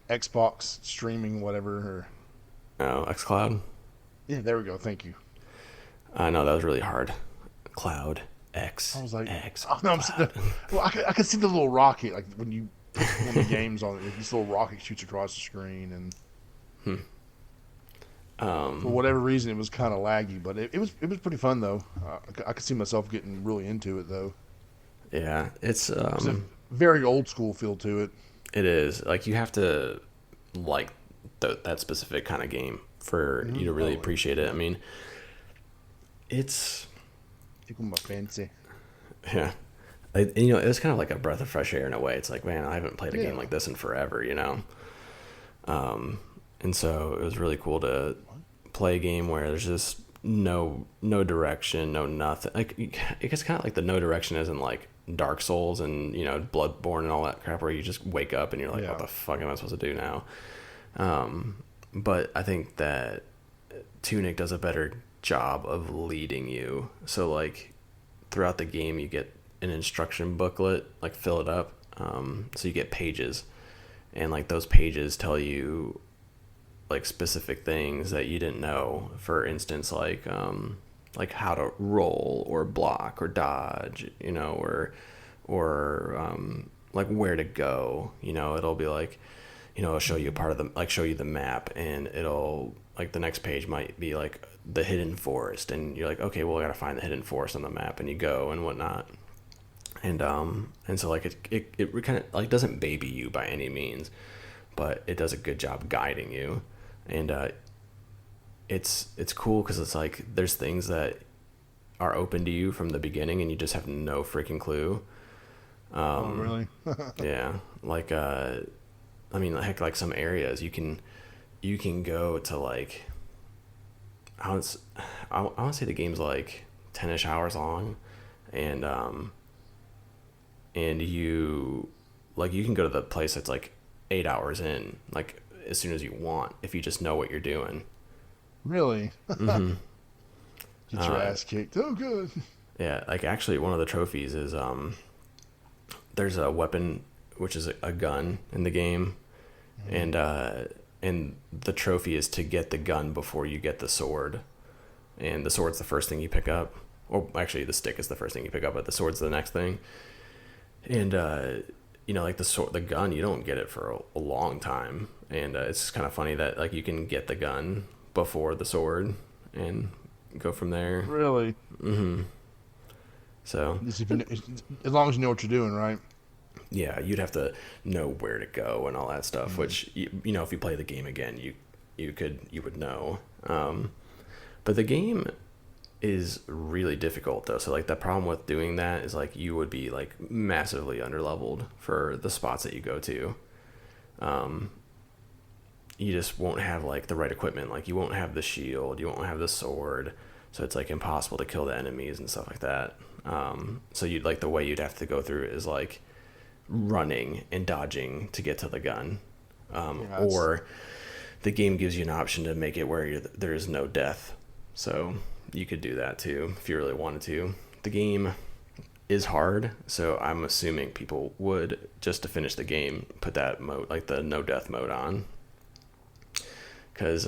Xbox streaming, whatever. Or, oh, XCloud. yeah, there we go. Thank you. I know that was really hard. Cloud X I was like, X oh, no, Cloud. well, I could see the little rocket, like when you put one of the games on it, this little rocket shoots across the screen, and for whatever reason, it was kind of laggy, but it was pretty fun though. I could see myself getting really into it though. Yeah, It's a very old school feel to it. it is like you have to like that specific kind of game for you to really Totally. appreciate it. I mean, it's Tickle my fancy. yeah. It was kind of like a breath of fresh air in a way. It's like, man, I haven't played a game Yeah. like this in forever, you know? And so it was really cool to play a game where there's just no direction, no nothing. Like, it gets kind of like the no direction as in like Dark Souls and, Bloodborne and all that crap where you just wake up and you're like, Yeah. what the fuck am I supposed to do now? But I think that Tunic does a better job of leading you. So, like, throughout the game, you get an instruction booklet, like fill it up. So you get pages, and like those pages tell you like specific things that you didn't know. For instance, like how to roll or block or dodge, you know, or like where to go. You know, it'll be like, you know, it'll show you a part of the, like show you the map, and it'll like the next page might be like the hidden forest, and you're like, okay, well, I gotta find the hidden forest on the map, and you go and whatnot. And so like it kind of like doesn't baby you by any means, but it does a good job guiding you. And it's cool because it's like there's things that are open to you from the beginning and you just have no freaking clue. Oh, really? Yeah, like I mean, heck, like some areas you can go to like I want to say the game's like 10ish hours long, and you like you can go to the place that's like 8 hours in, like as soon as you want, if you just know what you're doing. Really? Mm-hmm. Get your ass kicked. Oh, good. Yeah, like actually one of the trophies is there's a weapon which is a gun in the game, and the trophy is to get the gun before you get the sword, and the sword's the first thing you pick up, or actually the stick is the first thing you pick up, but the sword's the next thing. And you know, like the gun, you don't get it for a long time, and it's kind of funny that like you can get the gun before the sword and go from there. Really? Mm-hmm. So as long as you know what you're doing, right? Yeah, you'd have to know where to go and all that stuff, which you know, if you play the game again, you would know. But the game is really difficult though. So like the problem with doing that is like you would be like massively underleveled for the spots that you go to. You just won't have like the right equipment. Like you won't have the shield, you won't have the sword, so it's like impossible to kill the enemies and stuff like that. So you'd like the way you'd have to go through is like running and dodging to get to the gun, or the game gives you an option to make it where there is no death, so you could do that too if you really wanted to. The game is hard, so I'm assuming people would, just to finish the game, put that mode, like the no death mode, on, because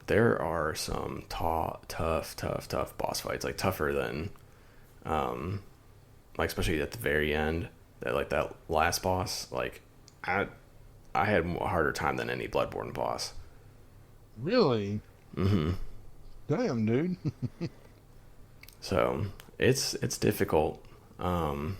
there are some tough boss fights, like tougher than like especially at the very end, that last boss, like I had a harder time than any Bloodborne boss. Really? Mm-hmm. Damn, dude. So it's difficult, but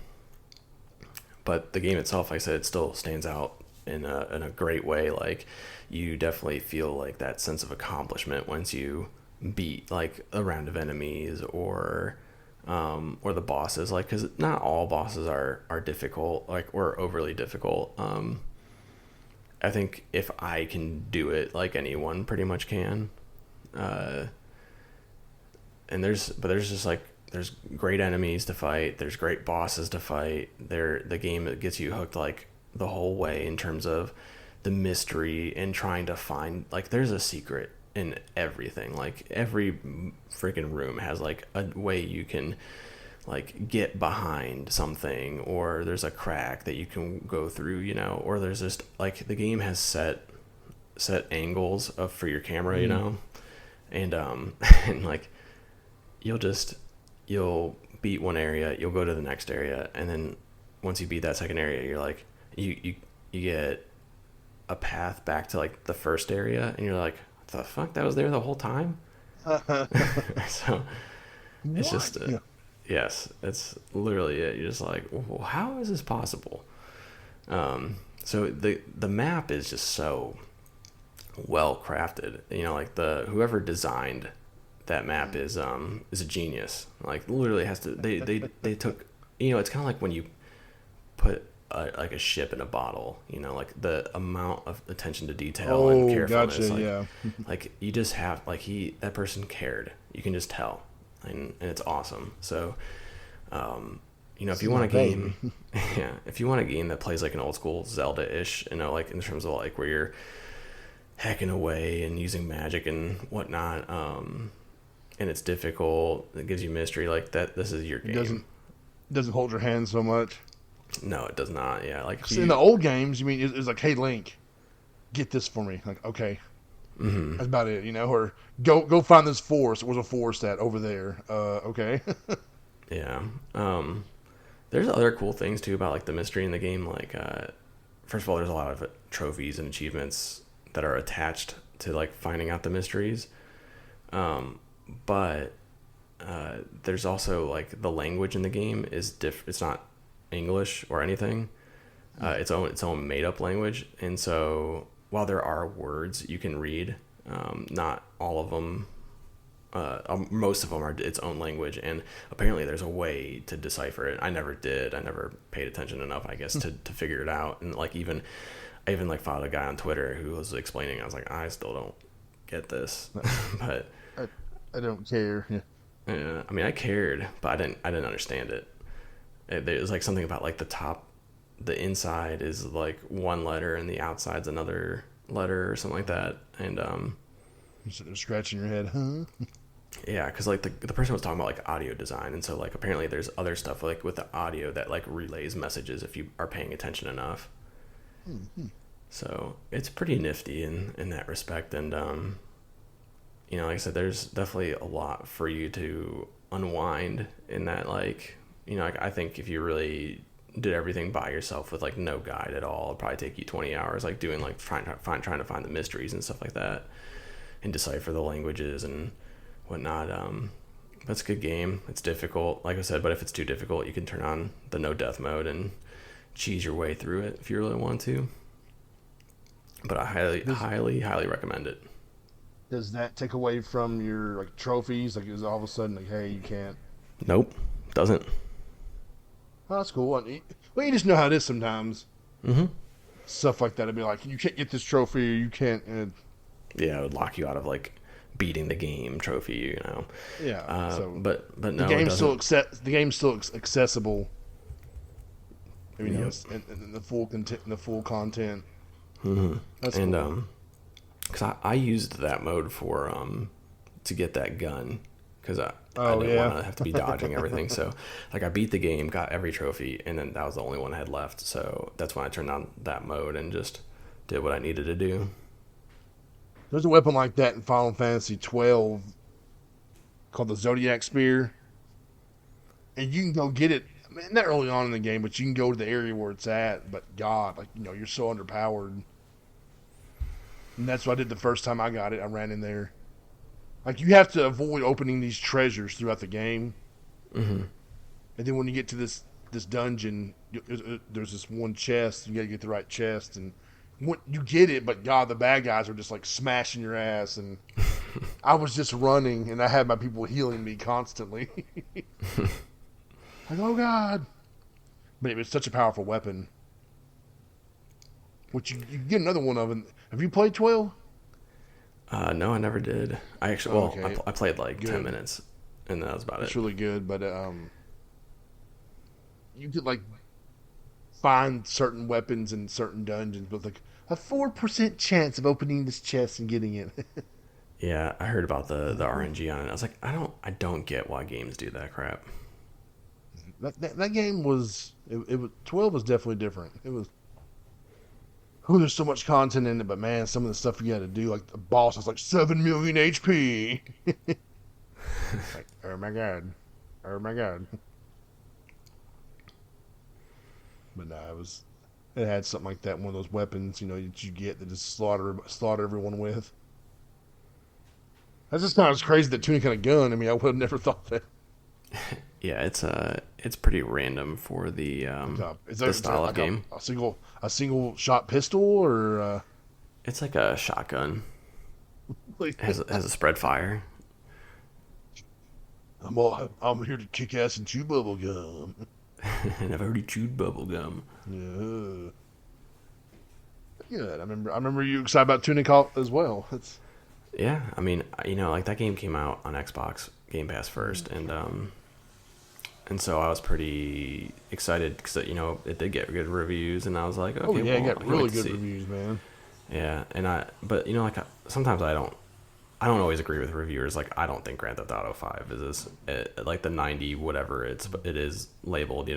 the game itself, like I said, it still stands out in a great way. Like you definitely feel like that sense of accomplishment once you beat like a round of enemies, or the bosses, like, because not all bosses are difficult, like, or overly difficult. I think if I can do it, like anyone pretty much can. And there's just like, there's great enemies to fight, there's great bosses to fight. The game that gets you hooked like the whole way in terms of the mystery and trying to find, like, there's a secret in everything. Like every freaking room has like a way you can like get behind something, or there's a crack that you can go through, you know, or there's just like the game has set angles for your camera, you know, and and like you'll beat one area, you'll go to the next area, and then once you beat that second area, you're like you get a path back to like the first area, and you're like, the fuck, that was there the whole time. So it's just yes, it's literally it. You're just like, well, how is this possible? So the map is just so well crafted, you know, like whoever designed that map is a genius. Like literally has to, they took, you know, it's kind of like when you put like a ship in a bottle, you know, like the amount of attention to detail and carefulness. Gotcha, like, yeah. like you just have, like that person cared. You can just tell, and it's awesome. So, you know, if you want a game, yeah, if you want a game that plays like an old school Zelda-ish, you know, like in terms of like where you're hacking away and using magic and whatnot, and it's difficult, it gives you mystery, like that, this is your game. Doesn't hold your hand so much. No, it does not. Yeah, like in the old games, you mean it's like, hey, Link, get this for me. Like, okay, Hmm. that's about it, or go find this forest. Where's a forest at over there? Okay. Yeah. There's other cool things too about like the mystery in the game. Like, first of all, there's a lot of trophies and achievements that are attached to like finding out the mysteries. But there's also like the language in the game is It's not English or anything. Its own made up language, and so while there are words you can read, not all of them. Most of them are its own language, and apparently there's a way to decipher it. I never did. I never paid attention enough, I guess, to figure it out. And like I even like followed a guy on Twitter who was explaining. I was like, I still don't get this, but I, I don't care. Yeah. I mean, I cared, but I didn't understand it. There's like something about like the inside is like one letter and the outside's another letter or something like that, and You're sitting there scratching your head, huh? yeah, because like the person was talking about like audio design, and so like apparently there's other stuff like with the audio that like relays messages if you are paying attention enough. Mm-hmm. So it's pretty nifty in that respect, and like I said, there's definitely a lot for you to unwind in that. Like, like, I think if you really did everything by yourself with like no guide at all, it'd probably take you 20 hours, like doing like trying to find the mysteries and stuff like that, and decipher the languages and whatnot. That's a good game. It's difficult, like I said, but if it's too difficult, you can turn on the no death mode and cheese your way through it if you really want to. But I highly recommend it. Does that take away from your like trophies? Like, is all of a sudden like, hey, you can't? Nope, doesn't. Oh, that's cool. Well, you just know how it is sometimes. Mm-hmm. Stuff like that. I'd be like, you can't get this trophy, or you can't. Yeah, it would lock you out of like beating the game trophy. Yeah. So, but no, the game's it doesn't. the game's still accessible. Yep. In the full content, the full content. Mm-hmm. That's And cool. because I used that mode for to get that gun, because I Oh didn't want yeah. to have to be dodging everything. So like I beat the game, got every trophy, and then that was the only one I had left. So that's when I turned on that mode and just did what I needed to do. There's a weapon like that in Final Fantasy 12 called the Zodiac Spear, and you can go get it. I mean, not early on in the game, but you can go to the area where it's at. But God, like you're so underpowered, and that's what I did the first time I got it. I ran in there. Like, you have to avoid opening these treasures throughout the game, Mm-hmm. and then when you get to this dungeon, there's this one chest. You got to get the right chest, and you get it. But God, the bad guys are just like smashing your ass, and I was just running, and I had my people healing me constantly. Like, oh God! But it was such a powerful weapon. Which you get another one of. And have you played 12? No, I never did. I actually, Oh, well, okay. I played like Good. 10 minutes, and that was about It's it. really good, but you could like find certain weapons in certain dungeons with like a 4% chance of opening this chest and getting it. Yeah, I heard about the RNG on it. I was like, I don't get why games do that crap. That game was it was 12 was definitely different. It was there's so much content in it, but man, some of the stuff you got to do, like the boss is like 7 million HP. Like, oh my God, oh my God. But no, it had something like that, one of those weapons, that you get that just slaughter everyone with. That's just kind of crazy that Tunic had a gun. I mean, I would have never thought that. Yeah, it's pretty random for the style of like game. a single shot pistol or It's like a shotgun. like, It has a spread fire. I'm here to kick ass and chew bubble gum. And I've already chewed bubble gum. Yeah. Good. I remember you excited about Tunic as well. Yeah, I mean, like that game came out on Xbox Game Pass first, and so I was pretty excited because it did get good reviews, and I was like, okay, Oh yeah, well, it got I can't really wait to good see. reviews, man. Yeah, but sometimes I don't always agree with reviewers. Like, I don't think Grand Theft Auto 5 is like the 90 whatever it is labeled,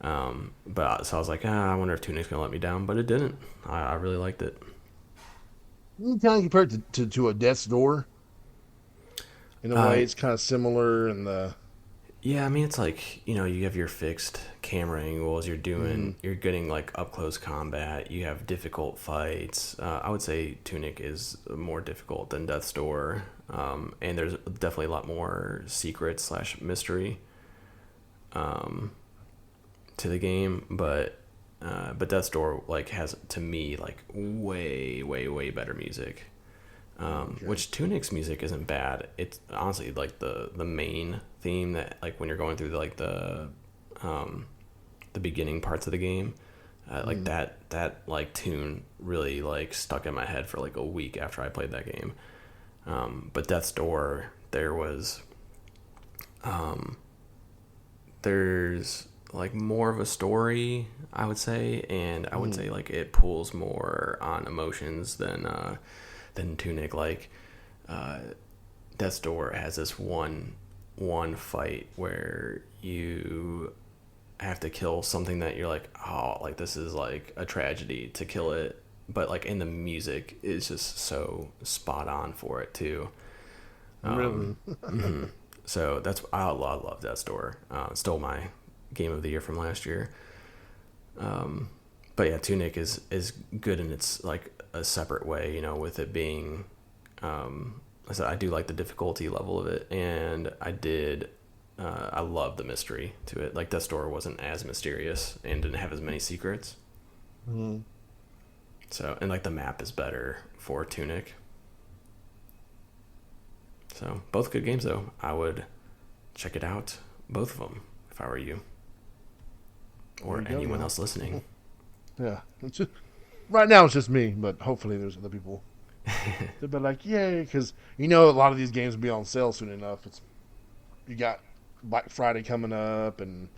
but so I was like, I wonder if Tunic's gonna let me down, but it didn't. I really liked it. You kind of compare it to a Death's Door in a Uh, way. It's kind of similar in the. Yeah, I mean it's like you have your fixed camera angles. Mm, You're getting like up close combat. You have difficult fights. I would say Tunic is more difficult than Death's Door, and there's definitely a lot more secret slash mystery to the game. But Death's Door like has to me like way better music. okay. Which Tunic's music isn't bad. It's honestly like the main theme that like when you're going through the beginning parts of the game, like Mm, that like tune really like stuck in my head for like a week after I played that game. But Death's Door, there's like more of a story, I would say, and I would mm, say like it pulls more on emotions than Tunic. Like uh, Death's Door has this one fight where you have to kill something that you're like, oh, like this is like a tragedy to kill it, but like in the music is just so spot on for it too. really? So that's I love Death's Door. Stole my game of the year from last year. But yeah, Tunic is good in its like a separate way, with it being I said I do like the difficulty level of it, and I love the mystery to it. Like Death's Door wasn't as mysterious and didn't have as many secrets. Mm. So and like the map is better for Tunic. So both good games though. I would check it out, both of them, if I were you There or you go, anyone now. else listening. Yeah. Right now it's just me, but hopefully there's other people. They'll be like, yay, because a lot of these games will be on sale soon enough. You got Black Friday coming up and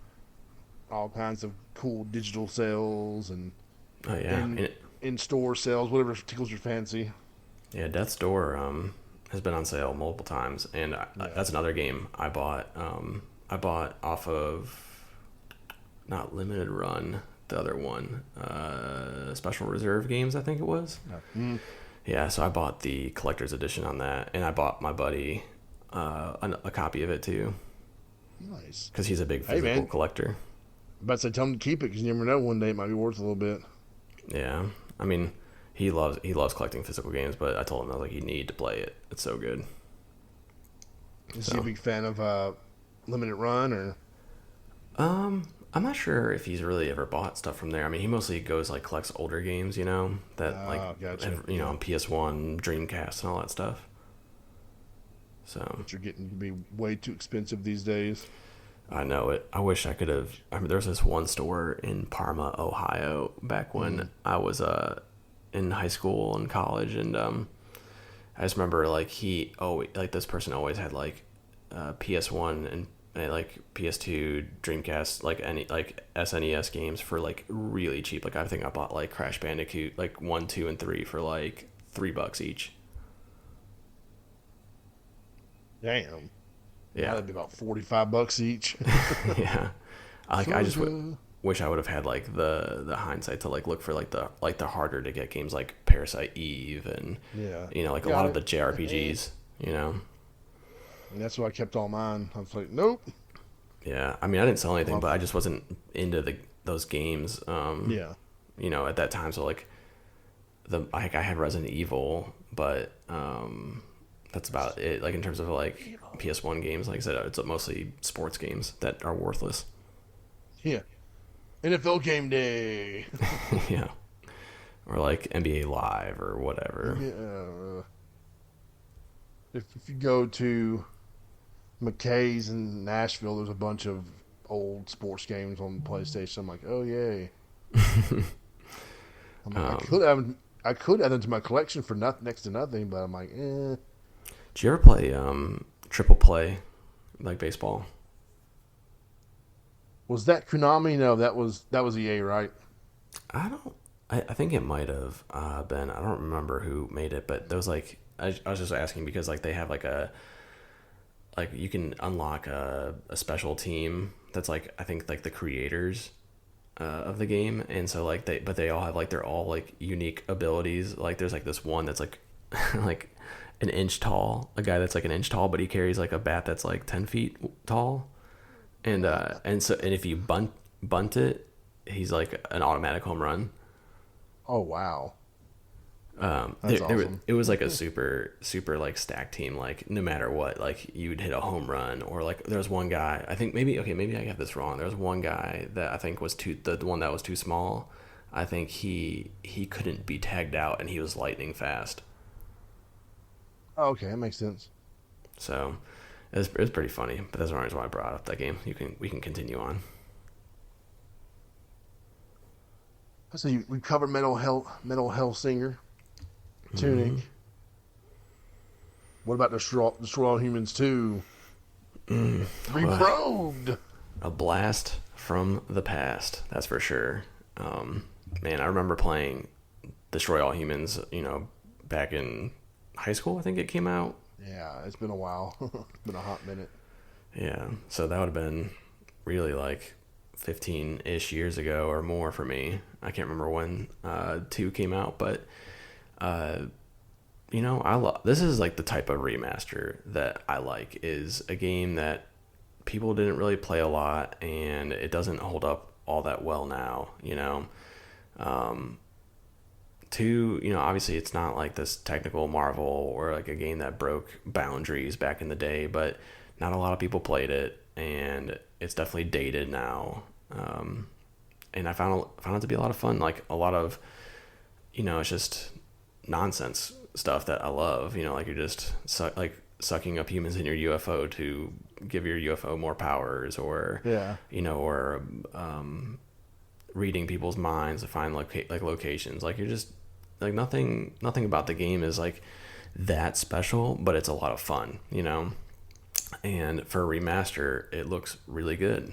all kinds of cool digital sales and Oh yeah, in in store sales, whatever tickles your fancy. yeah. Death's Door has been on sale multiple times, and Yeah. that's another game I bought. I bought off of not Limited Run, the other one, Special Reserve Games, I think it was. Yeah. Mm, Yeah, so I bought the collector's edition on that, and I bought my buddy a copy of it too, nice. because he's a big Hey physical man, collector. but say tell them to keep it because you never know. One day it might be worth a little bit. Yeah, I mean, he loves collecting physical games, but I told him I was like, you need to play it. It's so good. Is he a So, big fan of limited run or? I'm not sure if he's really ever bought stuff from there. I mean, he mostly goes like collects older games, that like Oh, gotcha. have, Yeah, on PS1, Dreamcast, and all that stuff. So which are getting to be way too expensive these days. I know it. I wish I could have. I mean, there's this one store in Parma, Ohio, back when Mm. I was in high school and college, and I just remember like this person always had like PS1 and like PS2, Dreamcast, like any like SNES games for like really cheap. Like I think I bought like Crash Bandicoot like 1, 2, and 3 for like $3 each. Damn. Now Yeah, that'd be about $45 each. yeah. I just Sega. wish I would have had like the hindsight to like look for like the harder to get games like Parasite Eve and Yeah. like a lot Got of it. the JRPGs. And that's why I kept all mine. I was like, nope. Yeah. I mean, I didn't sell anything, Well, but I just wasn't into those games. yeah. At that time, so like I had Resident Evil, but that's about it. Like in terms of like PS1 games, like I said, it's mostly sports games that are worthless. Yeah. NFL game day. Yeah, or like NBA Live or whatever. Yeah. If you go to McKay's in Nashville, there's a bunch of old sports games on PlayStation. I'm like, oh yay! I'm like, Um, I could add them to my collection for next to nothing, but I'm like, eh. do you ever play triple play, like baseball? Was that Konami? No, that was EA, right? I don't. I think it might have been. I don't remember who made it, but there was like I was just asking because like they have like you can unlock a special team that's like I think like the creators of the game, and so like they all have like they're all like unique abilities. Like there's like this one that's like like an inch tall, a guy that's like an inch tall, but he carries like a bat that's like 10 feet tall. And if you bunt it, he's like an automatic home run. Oh wow, that's awesome. It was like a super like stacked team. Like no matter what, like you'd hit a home run, or like there was one guy. I think maybe I got this wrong. There was one guy that I think was the one that was too small. I think he couldn't be tagged out, and he was lightning fast. Okay, that makes sense. So it was pretty funny. But that's the reason why I brought up that game. We can continue on. So we covered Metal Hellsinger, Tunic. Mm-hmm. What about Destroy All Humans 2? Reprobed. A blast from the past, that's for sure. Man, I remember playing Destroy All Humans, back in high school, I think it came out. Yeah, it's been a while. It's been a hot minute. Yeah, so that would have been really like 15-ish years ago or more for me. I can't remember when 2 came out, but I love this is like the type of remaster that I like, is a game that people didn't really play a lot and it doesn't hold up all that well now. 2, obviously it's not like this technical marvel or like a game that broke boundaries back in the day, but not a lot of people played it, and it's definitely dated now. And I found it to be a lot of fun, like a lot of, it's just nonsense stuff that I love. Like you're just sucking up humans in your UFO to give your UFO more powers, or Yeah. or reading people's minds to find locations. Like you're just like nothing about the game is like that special, but it's a lot of fun. And for a remaster, it looks really good.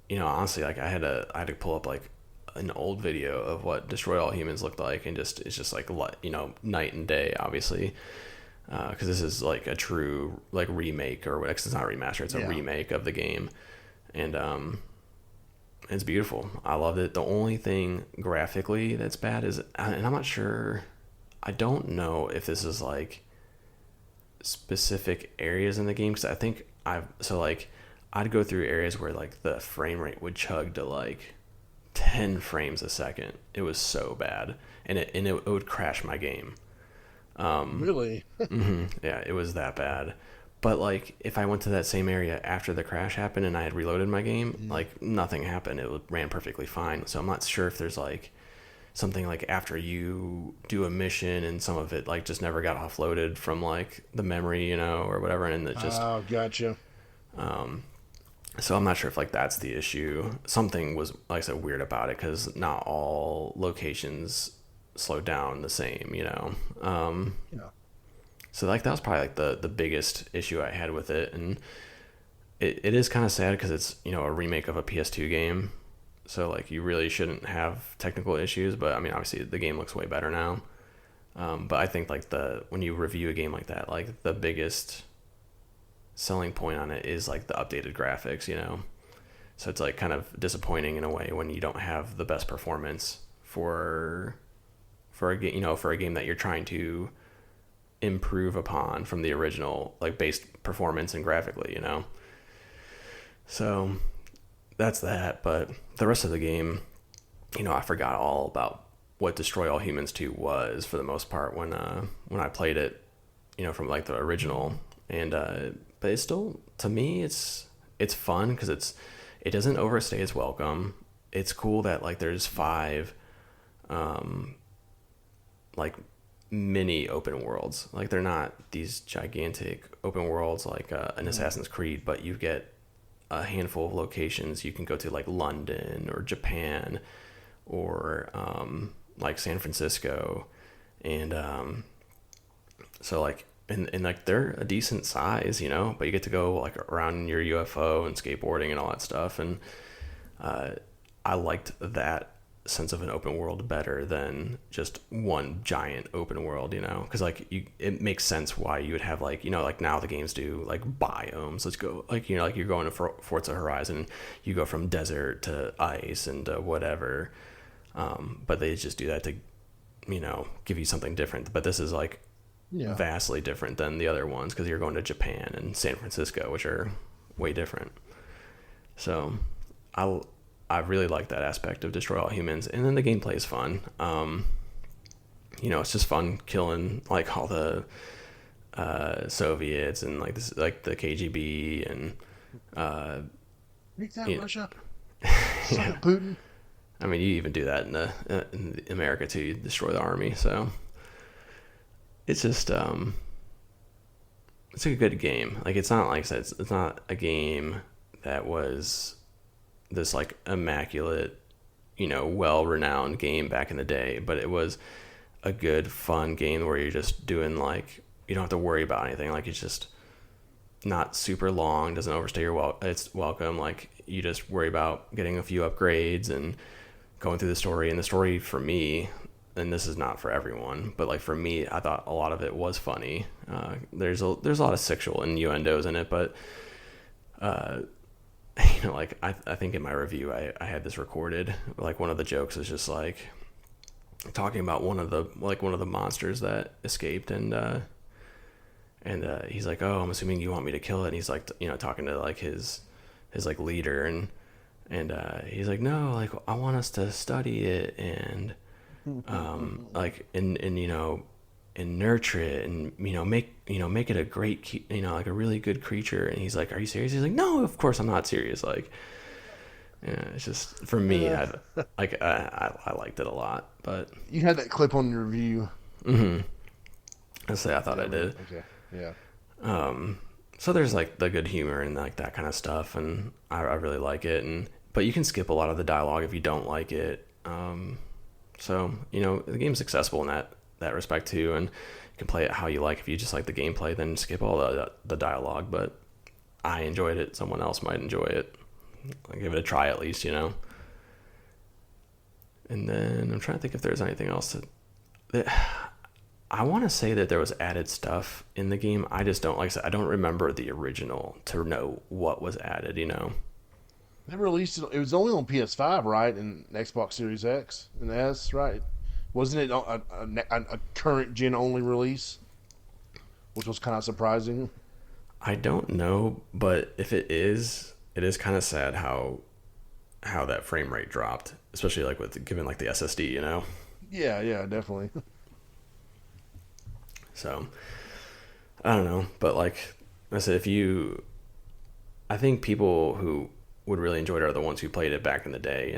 Honestly, like I had to pull up like an old video of what Destroy All Humans looked like, and it's just like night and day, obviously, because this is like a true like remake, or it's not a remaster, it's a remake of the game, and it's beautiful. I loved it. The only thing graphically that's bad is, and I'm not sure, I don't know if this is like specific areas in the game, because I think I'd go through areas where like the frame rate would chug to like 10 frames a second. It was so bad, and it would crash my game. Really? Yeah, it was that bad. But like if I went to that same area after the crash happened and I had reloaded my game, like nothing happened. It ran perfectly fine. So I'm not sure if there's like something like after you do a mission and some of it like just never got offloaded from like the memory, or whatever, and it just Oh, gotcha. So I'm not sure if like that's the issue. Something was, like I said, weird about it, because not all locations slow down the same. Yeah. So like that was probably like the biggest issue I had with it, and it is kind of sad because it's a remake of a PS2 game, so like you really shouldn't have technical issues. But I mean, obviously the game looks way better now. But I think like when you review a game like that, like the biggest selling point on it is like the updated graphics. So it's like kind of disappointing in a way when you don't have the best performance for a game, for a game that you're trying to improve upon from the original, like based performance and graphically. So that's that. But the rest of the game, I forgot all about what Destroy All Humans 2 was for the most part when I played it, from like the original. And but it's still, to me, it's fun because it doesn't overstay its welcome. It's cool that like there's 5 like mini open worlds. Like they're not these gigantic open worlds like an Assassin's Creed, but you get a handful of locations you can go to, like London or Japan or like San Francisco, and so like and like they're a decent size, but you get to go like around in your UFO and skateboarding and all that stuff, and I liked that sense of an open world better than just one giant open world, because like it makes sense why you would have like like now the games do like biomes. Let's go like like you're going to Forza Horizon, you go from desert to ice and whatever, but they just do that to give you something different. But this is like Yeah. vastly different than the other ones because you're going to Japan and San Francisco, which are way different. So I I really like that aspect of Destroy All Humans, and then the gameplay is fun. It's just fun killing like all the Soviets and like this like the KGB and Make that you know, Russia. yeah. Putin. I mean, you even do that in America too. You destroy the army, so it's just it's a good game. Like it's not like I said, it's not a game that was this like immaculate, well-renowned game back in the day, but it was a good, fun game where you're just doing like you don't have to worry about anything. Like it's just not super long, doesn't overstay its welcome. Like you just worry about getting a few upgrades and going through the story. And the story for me, and this is not for everyone, but like for me, I thought a lot of it was funny. There's a lot of sexual innuendos in it, but like I think in my review I had this recorded. Like one of the jokes is just like talking about one of the monsters that escaped, and he's like, oh, I'm assuming you want me to kill it. And he's like, talking to like his like leader, and he's like, no, like I want us to study it and like and and nurture it and make it a great like a really good creature. And he's like, are you serious? He's like, no, of course I'm not serious. Like, yeah, it's just for me, I liked it a lot. But You had that clip on your review. I say I thought I did. Okay. Yeah. So there's like the good humor and like that kind of stuff, and I really like it. But you can skip a lot of the dialogue if you don't like it. So the game's accessible in that respect too, and you can play it how you like. If you just like the gameplay, then skip all the dialogue. But I enjoyed it. Someone else might enjoy it. I'll give it a try at least, And then I'm trying to think if there's anything else that I want to say that there was added stuff in the game. I just don't, like I said, I don't remember the original to know what was added. They released it. It was only on PS5, right, and Xbox Series X and S, right? Wasn't it a current gen only release, which was kind of surprising? I don't know, but if it is kind of sad how that frame rate dropped, especially like with given like the SSD. Yeah, definitely. So I don't know, but like I said, I think people who would really enjoy it are the ones who played it back in the day.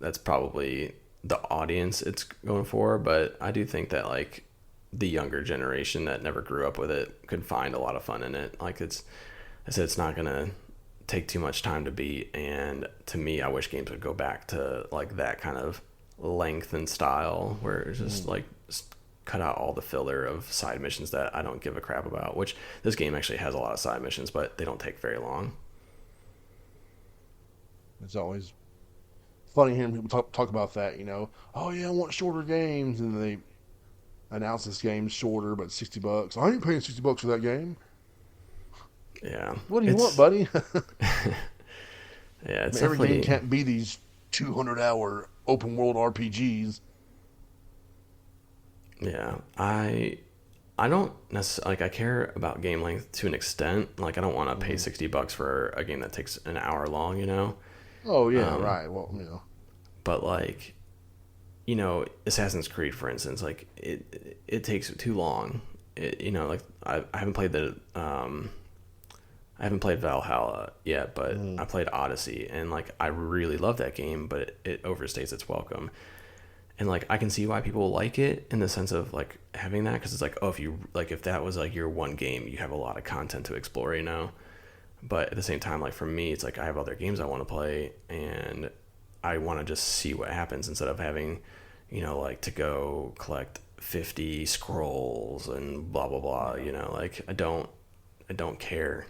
That's probably the audience it's going for. But I do think that like the younger generation that never grew up with it could find a lot of fun in it. Like I said, it's not gonna take too much time to beat, and to me, I wish games would go back to like that kind of length and style where it's just like cut out all the filler of side missions that I don't give a crap about, which this game actually has a lot of side missions, but they don't take very long. It's always funny hearing people talk about that. Oh yeah, I want shorter games, and they announce this game's shorter, but $60. I ain't paying $60 for that game. Yeah. What do you want, buddy? Yeah, it's every definitely game can't be these 200-hour open world RPGs. Yeah, I don't necessarily like. I care about game length to an extent. Like, I don't want to pay $60 for a game that takes an hour long. Oh yeah, right. Well, But like, Assassin's Creed, for instance, like it takes too long. Like I haven't played I haven't played Valhalla yet, but I played Odyssey, and like I really love that game, but it overstays its welcome. And like I can see why people like it in the sense of like having that, because it's like, oh, if that was like your one game, you have a lot of content to explore, But at the same time, like for me, it's like I have other games I want to play, and I want to just see what happens instead of having, like to go collect 50 scrolls and blah blah blah. Like I don't care.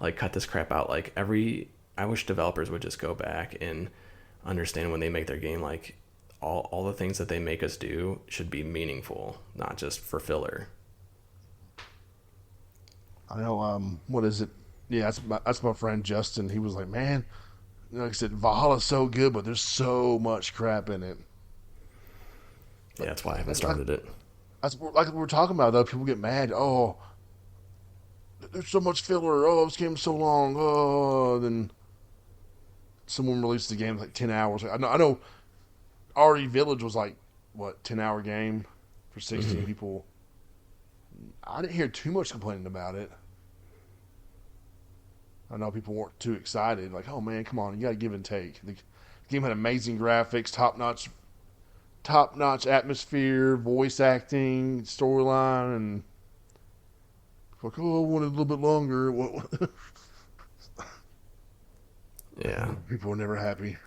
like cut this crap out. Like I wish developers would just go back and understand when they make their game, like all the things that they make us do should be meaningful, not just for filler. I know. What is it? Yeah, that's my friend Justin. He was like, man, like I said, Valhalla's so good, but there's so much crap in it. Yeah, But that's why I haven't started it. like we were talking about though, people get mad. Oh, there's so much filler. Oh, this game's so long. Oh, then someone released the game like 10 hours. I know. RE Village was like what 10 hour game for 16 Hmm. people. I didn't hear too much complaining about it. I know people weren't too excited. Like, oh man, come on, you got to give and take. The game had amazing graphics, top notch atmosphere, voice acting, storyline, and like, oh, I wanted a little bit longer. Yeah. People were never happy.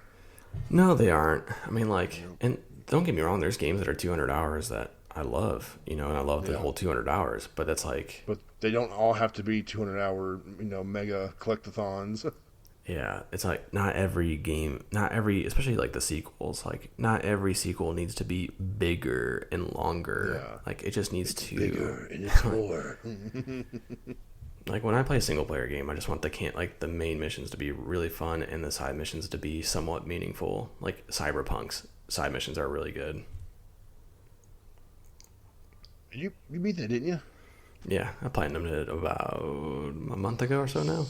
No, they aren't. I mean, like, Yep. and don't get me wrong, there's games that are 200 hours that I love, and I love the Yeah, whole 200 hours, but that's like, but they don't all have to be 200-hour, mega collectathons. yeah, it's like not every game, not every, especially like the sequels, like not every sequel needs to be bigger and longer. Yeah, Like it just needs it's to, bigger and it's more. like when I play a single player game, I just want the main missions to be really fun and the side missions to be somewhat meaningful. Like Cyberpunk's side missions are really good. You beat that, didn't you? Yeah, I platinumed it about a month ago or so now,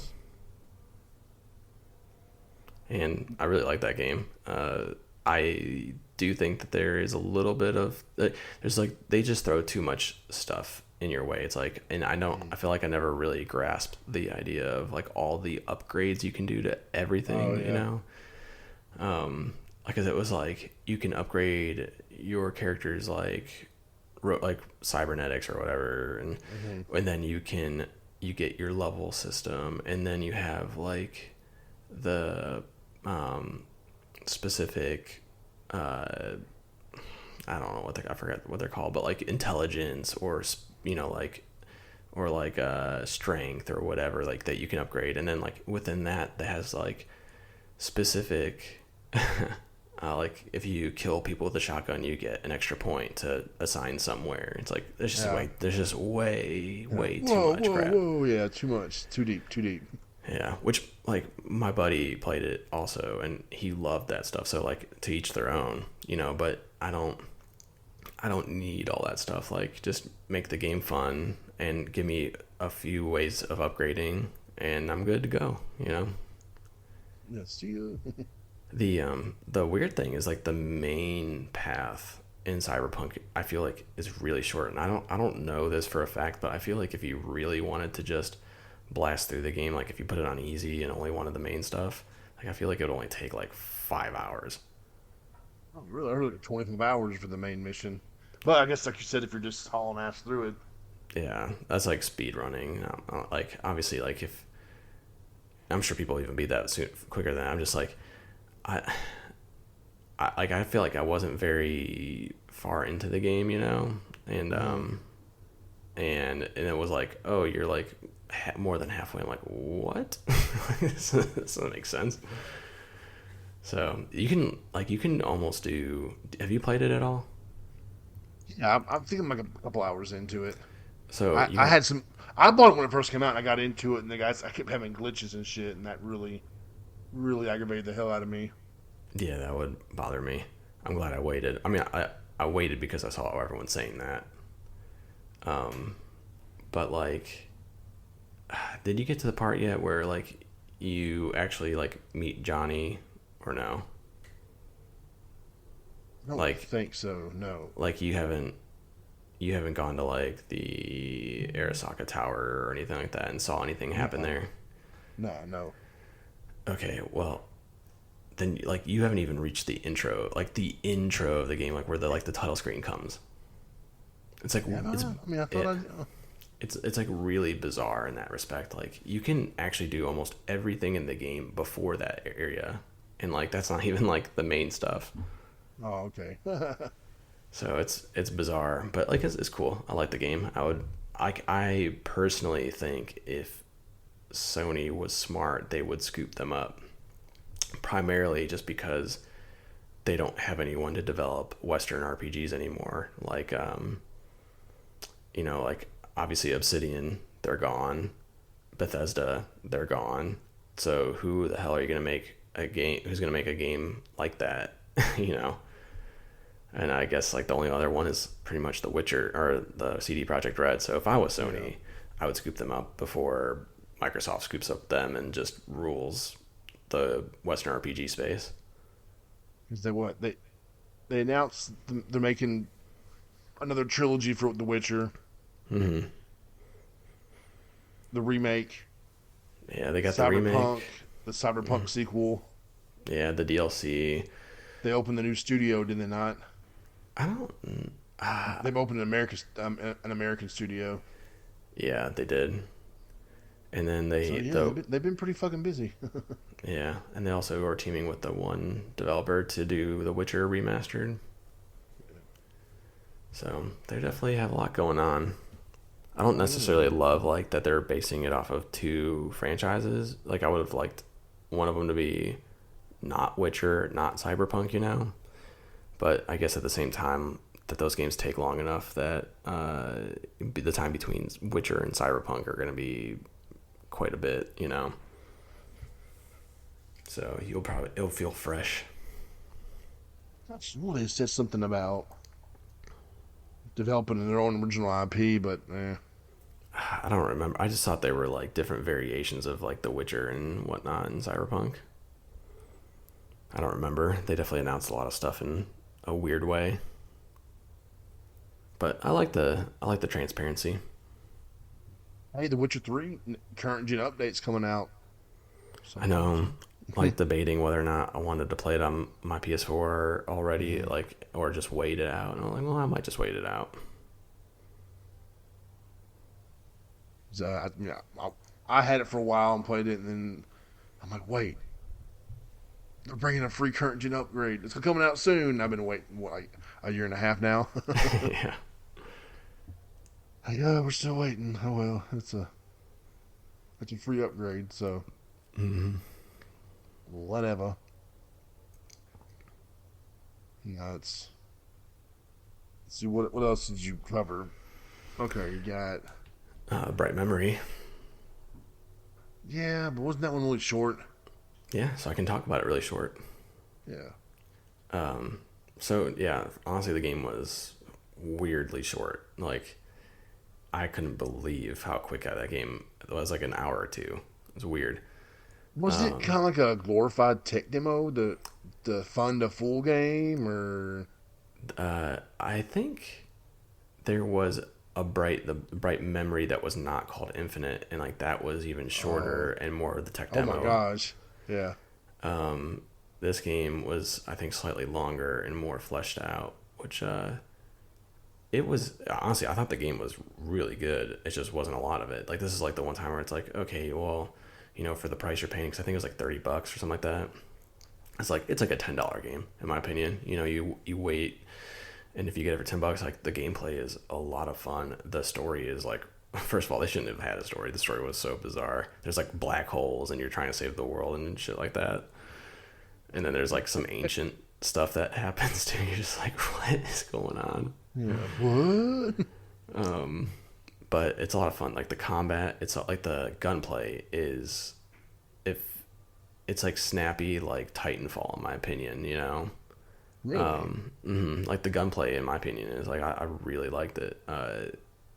and I really like that game. I do think that there is a little bit of there's like they just throw too much stuff in your way. It's like, and I feel like I never really grasped the idea of like all the upgrades you can do to Oh everything. yeah. Because it was like you can upgrade your characters like cybernetics or whatever, Hmm. and then you get your level system, and then you have like the specific I don't know I forgot what they're called, but like intelligence or strength or whatever like that you can upgrade, and then like within that has like specific like if you kill people with a shotgun you get an extra point to assign somewhere. It's like Yeah. there's just Yeah. way too Whoa, much whoa, crap. whoa! Yeah, too much, too deep, too deep. Yeah, which like my buddy played it also, and he loved that stuff. So like to each their own, But I don't need all that stuff. Like just make the game fun and give me a few ways of upgrading, and I'm good to go. Yeah, see you. The weird thing is like the main path in Cyberpunk I feel like is really short, and I don't know this for a fact, but I feel like if you really wanted to just blast through the game, like if you put it on easy and only wanted the main stuff, like I feel like it would only take like 5 hours. Oh, really, I heard like 25 hours for the main mission. But I guess, like you said, if you're just hauling ass through it, Yeah, that's like speed running. Like obviously, like if I'm sure people even beat that quicker than I'm just like I I feel like I wasn't very far into the game, and hmm and it was like, oh, you're like more than halfway. I'm like, what? This doesn't make sense. So you can almost do. Have you played it at all? yeah, I'm thinking like a couple hours into it. So I had some. I bought it when it first came out, and I got into it, and I kept having glitches and shit, and that really aggravated the hell out of me. yeah, that would bother me. I'm glad I waited. I mean, I waited because I saw everyone saying that. Um, but like, did you get to the part yet where like you actually like meet Johnny or no? I don't Like think so. No, like you haven't gone to like the Arasaka Tower or anything like that and saw anything happen no, there. no. Okay, well then like you haven't even reached the intro of the game, like where the title screen comes. It's like Yeah, no. it's I mean, I thought it, I. it's like really bizarre in that respect. Like you can actually do almost everything in the game before that area, and like that's not even like the main stuff. Oh, okay. So it's bizarre, but like it's cool. I like the game. I personally think if Sony was smart, they would scoop them up. Primarily just because they don't have anyone to develop Western RPGs anymore. Like obviously Obsidian, they're gone. Bethesda, they're gone. So who the hell are you gonna make a game? Who's gonna make a game like that? you know. And I guess like the only other one is pretty much The Witcher or the CD Projekt Red. So if I was Yeah. Sony, I would scoop them up before Microsoft scoops up them and just rules the Western RPG space. Because they announced they're making another trilogy for The Witcher, Hmm. the remake, Yeah, they got the remake. Cyberpunk, the Cyberpunk sequel. Yeah, the DLC. They opened the new studio, did they not? I don't. They've opened an American studio. Yeah, they did. And then So yeah, they've been pretty fucking busy. yeah, and they also are teaming with the one developer to do The Witcher remastered. So they definitely have a lot going on. I don't necessarily love like that they're basing it off of two franchises. Like I would have liked one of them to be not Witcher, not Cyberpunk, you know. But I guess at the same time that those games take long enough that the time between Witcher and Cyberpunk are going to be quite a bit, you know. So it'll feel fresh. I sure they said something about developing their own original IP, but I don't remember. I just thought they were like different variations of like The Witcher and whatnot in Cyberpunk. I don't remember. They definitely announced a lot of stuff in a weird way. But I like the transparency. hey, The Witcher 3 current gen updates coming out. So, I know, like debating whether or not I wanted to play it on my PS4 already, mm, like, or just wait it out. And I'm like, well, I might just wait it out. so I had it for a while and played it, and then I'm like, wait, they're bringing a free current gen upgrade. It's coming out soon. I've been waiting like a year and a half now. Yeah. Like, oh, we're still waiting. Oh well, it's a free upgrade, so Hmm. whatever. It's let's see what else did you cover? Okay, you got Bright Memory. yeah, but wasn't that one really short? Yeah, so I can talk about it really short. Yeah, So yeah, honestly, the game was weirdly short. Like I couldn't believe how quick that game was. Like an hour or two. It was weird. was it kind of like a glorified tech demo to fund a full game or I think there was the bright memory that was not called Infinite, and like that was even shorter oh and more of the tech oh my demo. gosh, yeah. This game was, I think, slightly longer and more fleshed out, which it was honestly. I thought the game was really good. It just wasn't a lot of it. Like this is like the one time where it's like, okay, well, for the price you're paying, because I think it was like $30 or something like that. It's like a $10 game in my opinion. You wait, and if you get it for $10, like the gameplay is a lot of fun. The story is like, first of all, they shouldn't have had a story. The story was so bizarre. There's like black holes, and you're trying to save the world and shit like that. And then there's like some ancient stuff that happens too. You're just like, what is going on? Yeah, what? But it's a lot of fun. Like the combat, it's like the gunplay is, if it's like snappy, like Titanfall in my opinion. Really? Like the gunplay in my opinion is like I really liked it.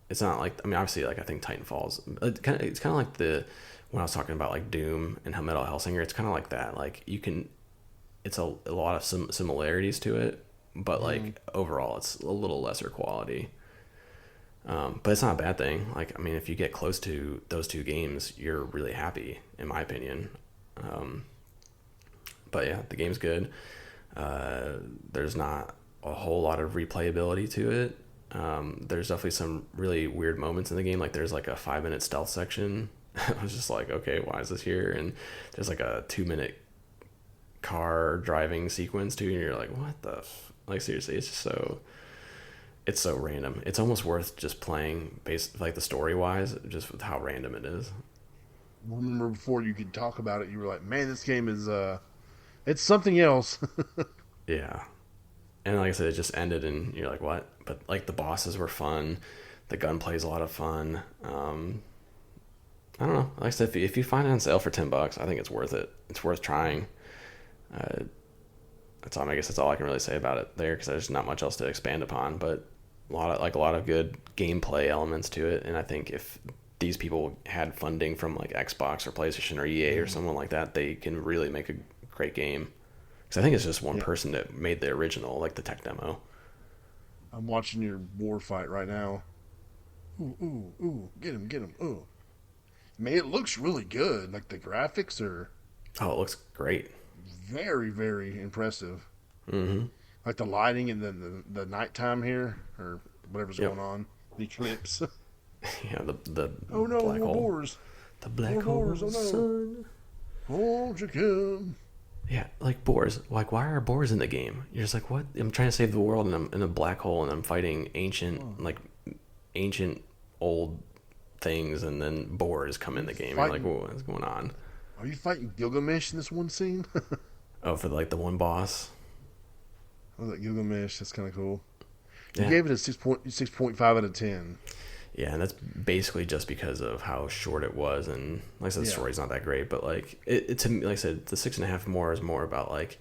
It's not like, I mean, obviously, like I think Titanfall's it's kind of like the when I was talking about like Doom and Metal Hellsinger. It's kind of like that. Like you can, it's a lot of similarities to it, but like overall, it's a little lesser quality. But it's not a bad thing. Like I mean, if you get close to those two games, you're really happy, in my opinion. But yeah, the game's good. There's not a whole lot of replayability to it. There's definitely some really weird moments in the game. Like there's like a 5-minute stealth section. I was just like, okay, why is this here? And there's like a 2-minute car driving sequence too, and you're like, what the like seriously, it's so random. It's almost worth just playing based like the story wise, just with how random it is. I remember before you could talk about it, you were like, man, this game is it's something else. Yeah. And like I said, it just ended and you're like, what? But like the bosses were fun, the gunplay is a lot of fun. I don't know, like I said, if you find it on sale for $10, I think it's worth it. It's worth trying. uh, that's all. I guess that's all I can really say about it there because there's not much else to expand upon. But a lot of good gameplay elements to it, and I think if these people had funding from like Xbox or PlayStation or EA or someone like that, they can really make a great game. Because I think it's just one person that made the original, like the tech demo. I'm watching your war fight right now. Ooh, ooh, ooh! Get him! Ooh, man, it looks really good. Like the graphics are Oh, it looks great. very, very impressive. Mm-hmm. Like the lighting and then the nighttime here or whatever's Yep. going on, the eclipse. Yeah, the Oh no, black more hole. boars! The black More hole boars! Oh no! sun. Won't you come? Yeah, like boars. Like, why are boars in the game? You're just like, what? I'm trying to save the world, and I'm in a black hole, and I'm fighting ancient old things, and then boars come in the game. You're like, Fighting? what's going on? Are you fighting Gilgamesh in this one scene? Oh, for like the one boss. Oh, that Gilgamesh. That's kind of cool. You Yeah, gave it a 6.5 out of 10. yeah, and that's basically just because of how short it was, and like I said, the Yeah. story's not that great, but like it to me, like I said, the 6.5 more is more about like,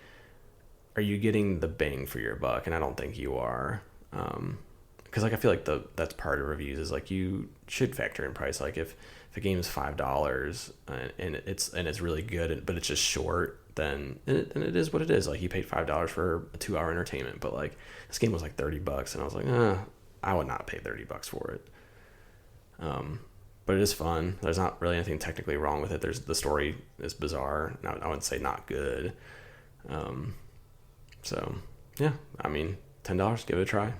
are you getting the bang for your buck? And I don't think you are. Because like I feel like that's part of reviews is like you should factor in price. Like if a game is $5 and it's really good, but it's just short, then and it is what it is. Like you paid $5 for a 2 hour entertainment, but like this game was like $30, and I was like, I would not pay $30 for it. But it is fun. There's not really anything technically wrong with it. The story is bizarre. I wouldn't say not good. So yeah, I mean, $10, give it a try.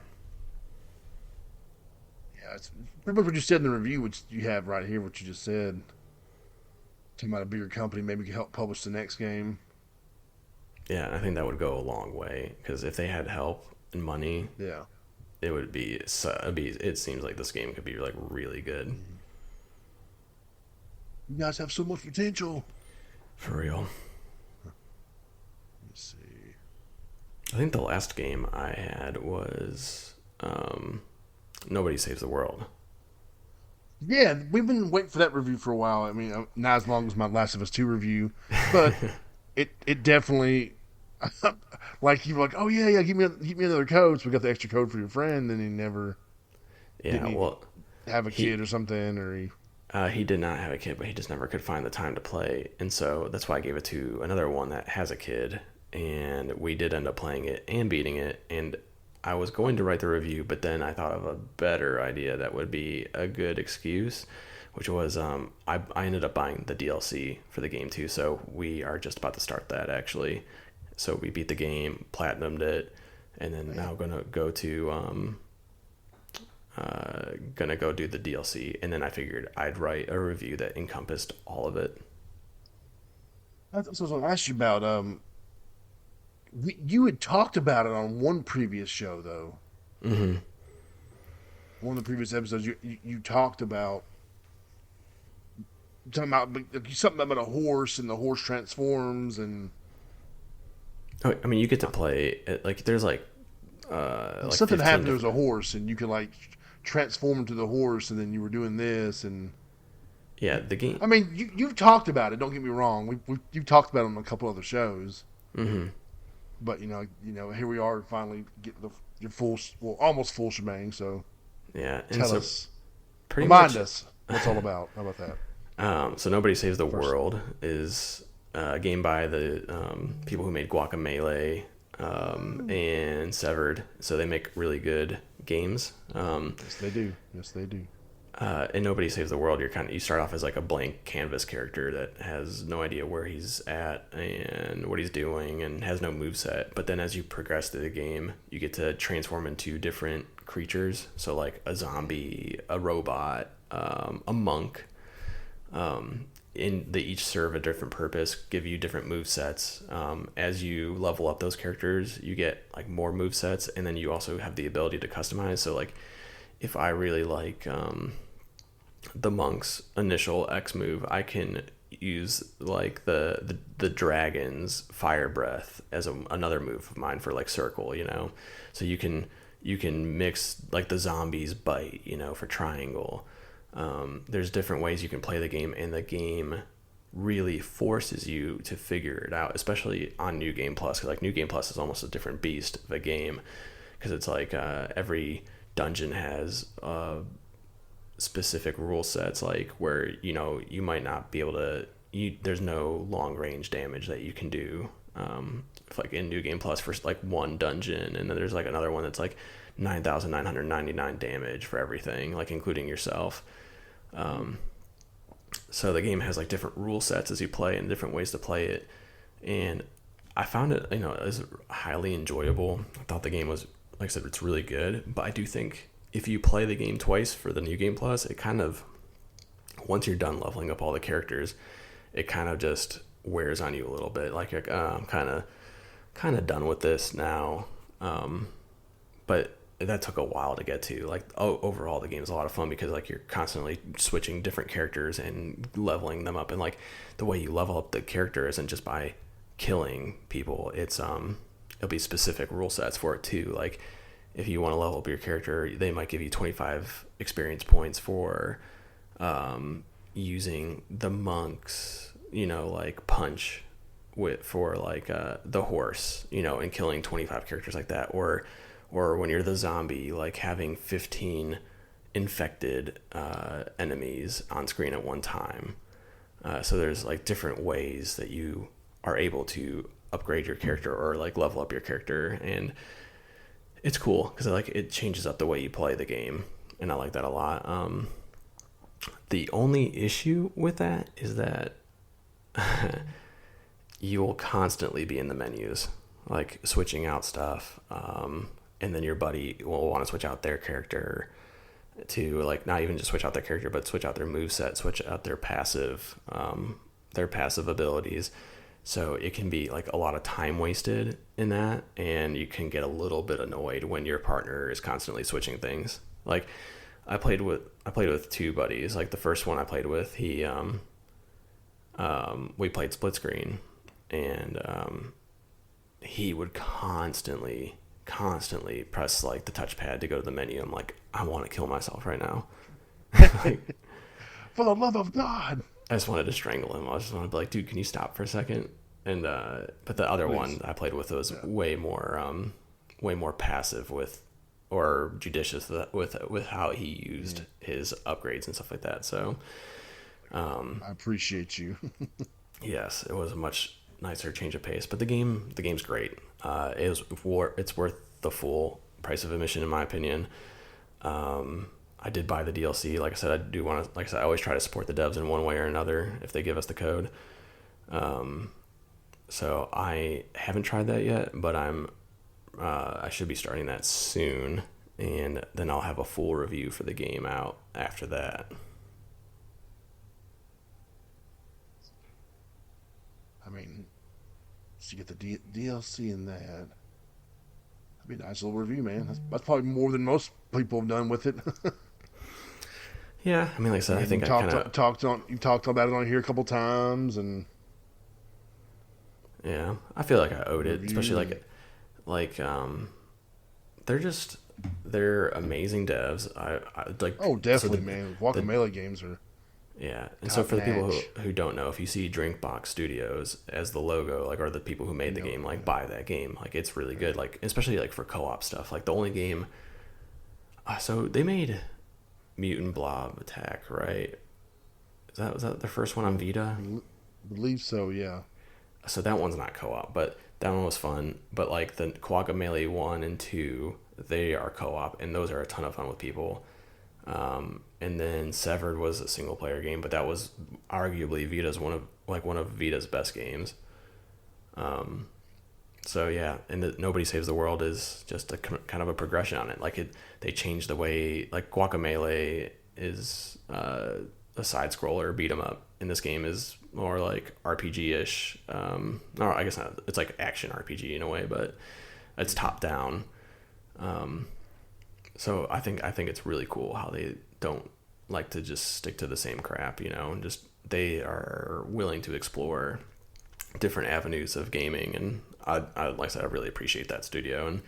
Yeah, it's pretty much what you said in the review, which you have right here, what you just said. Talking about a bigger company maybe could help publish the next game. Yeah, I think that would go a long way because if they had help and money, Yeah. it would be. It seems like this game could be like really good You guys have so much potential. for real. Let's see. I think the last game I had was Nobody Saves the World. Yeah, we've been waiting for that review for a while. I mean, not as long as my Last of Us 2 review, but it definitely like you were like, oh yeah, give me another code. So we got the extra code for your friend, and he never Yeah, didn't well, have a he kid or something, or he did not have a kid, but he just never could find the time to play, and so that's why I gave it to another one that has a kid, and we did end up playing it and beating it, and I was going to write the review, but then I thought of a better idea that would be a good excuse, which was I ended up buying the DLC for the game too, so we are just about to start that actually. So we beat the game, platinumed it, and then now gonna go do the DLC, and then I figured I'd write a review that encompassed all of it. that's what I was going to ask you about. You had talked about it on one previous show, though. Mm-hmm. One of the previous episodes, you talked about something about a horse and the horse transforms and Oh, I mean, you get to play like there's like something 15 happened. There was different. a horse, and you could like transform into the horse, and then you were doing this. And Yeah, the game. I mean, you've talked about it. Don't get me wrong. You've talked about it on a couple other shows. Mm-hmm. But here we are finally getting your full, well, almost full shebang. So Yeah, and tell so us, pretty remind much. us what it's all about. How about that? So Nobody Saves the First, World is a game by the people who made Guacamelee and Severed. So they make really good games. yes, they do. Yes, they do. In Nobody Saves the World, you start off as like a blank canvas character that has no idea where he's at and what he's doing and has no moveset. But then as you progress through the game, you get to transform into different creatures. So like a zombie, a robot, a monk. They each serve a different purpose, give you different move sets. As you level up those characters, you get like more move sets, and then you also have the ability to customize. So like, if I really like the monk's initial X move, I can use like the dragon's fire breath as another move of mine for like circle. So you can mix like the zombie's bite, for triangle. There's different ways you can play the game, and the game really forces you to figure it out, especially on New Game Plus. 'Cause like New Game Plus is almost a different beast of a game, because it's like every dungeon has specific rule sets, like where you might not be able to. There's no long range damage that you can do. Like in New Game Plus for like one dungeon, and then there's like another one that's like 9,999 damage for everything, like including yourself. So the game has like different rule sets as you play and different ways to play it, and I found it, it was highly enjoyable. I thought the game was, like I said, it's really good, but I do think if you play the game twice for the New Game Plus, it kind of, once you're done leveling up all the characters, it kind of just wears on you a little bit. Like I'm kind of done with this now. But that took a while to get to. Like, overall, the game is a lot of fun because like you're constantly switching different characters and leveling them up, and like the way you level up the character isn't just by killing people. It's it'll be specific rule sets for it too. Like if you want to level up your character, they might give you 25 experience points for using the monk's like punch for like the horse, and killing 25 characters like that, or when you're the zombie, like having 15 infected enemies on screen at one time. So there's like different ways that you are able to upgrade your character or like level up your character, and it's cool because like it changes up the way you play the game, and I like that a lot. The only issue with that is that you will constantly be in the menus, like switching out stuff, and then your buddy will want to switch out their character to like not even just switch out their character, but switch out their moveset, switch out their passive abilities. So it can be like a lot of time wasted in that, and you can get a little bit annoyed when your partner is constantly switching things. Like I played with two buddies. Like the first one I played with, we played split screen, and he would constantly press like the touchpad to go to the menu. I'm like, I want to kill myself right now. Like, For the love of God. I just wanted to strangle him. I just wanted to be like, dude, can you stop for a second? And but the other one I played with was way more passive or judicious with how he used his upgrades and stuff like that. So I appreciate you. yes, it was a much nicer change of pace, but the game's great. It's worth the full price of admission in my opinion. I did buy the DLC. Like I said, I do want to. Like I said, I always try to support the devs in one way or another if they give us the code. So I haven't tried that yet, but I should be starting that soon, and then I'll have a full review for the game out after that. I mean, to get the DLC in that, that'd be a nice little review, man. That's probably more than most people have done with it. Yeah, I mean, like I said, I think you talked about it on here a couple times, and yeah, I feel like I owed it, especially like they're amazing devs. I like. Oh, definitely, man. Guacamelee games are. Yeah, and so for the people who don't know, if you see Drinkbox Studios as the logo, like, or the people who made the game, like, buy that game. Like, it's really good. Like, especially like for co-op stuff. Like the only game. So they made Mutant Blob Attack, right? Was that the first one on Vita? I believe so, yeah. So that one's not co-op, but that one was fun. But like the Guacamelee 1 and 2, they are co-op, and those are a ton of fun with people. And then Severed was a single player game, but that was arguably one of Vita's best games. So yeah, and Nobody Saves the World is just a kind of a progression on it. Like they changed the way, like Guacamelee is a side scroller beat 'em up, and this game is more like RPG-ish. Or I guess not. It's like action RPG in a way, but it's top down. So I think it's really cool how they don't like to just stick to the same crap, and just they are willing to explore different avenues of gaming, and I like I said, I really appreciate that studio and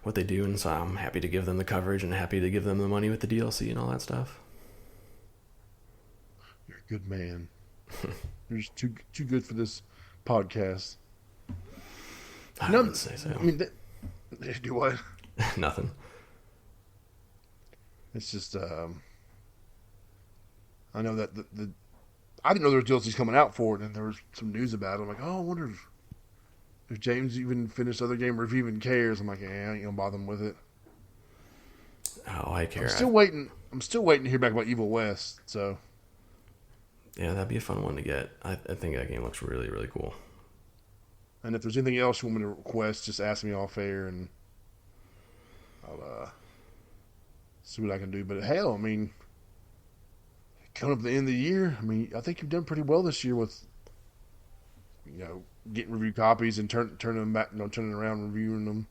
what they do, and so I'm happy to give them the coverage and happy to give them the money with the DLC and all that stuff. You're a good man. They're just too good for this podcast. I No, wouldn't say so. I mean, they do what? Nothing. It's just I know that I didn't know there was DLCs coming out for it, and there was some news about it. I'm like, oh, I wonder if James even finished other game or if he even cares. I'm like, yeah, I ain't gonna bother him with it. Oh, I care. I'm still waiting. I'm still waiting to hear back about Evil West. So Yeah, that'd be a fun one to get. I think that game looks really, really cool. and if there's anything else you want me to request, just ask me off air, and I'll see what I can do. But hell, I mean, coming up to the end of the year, I mean, I think you've done pretty well this year with, getting review copies and turning them back, turning around, reviewing them.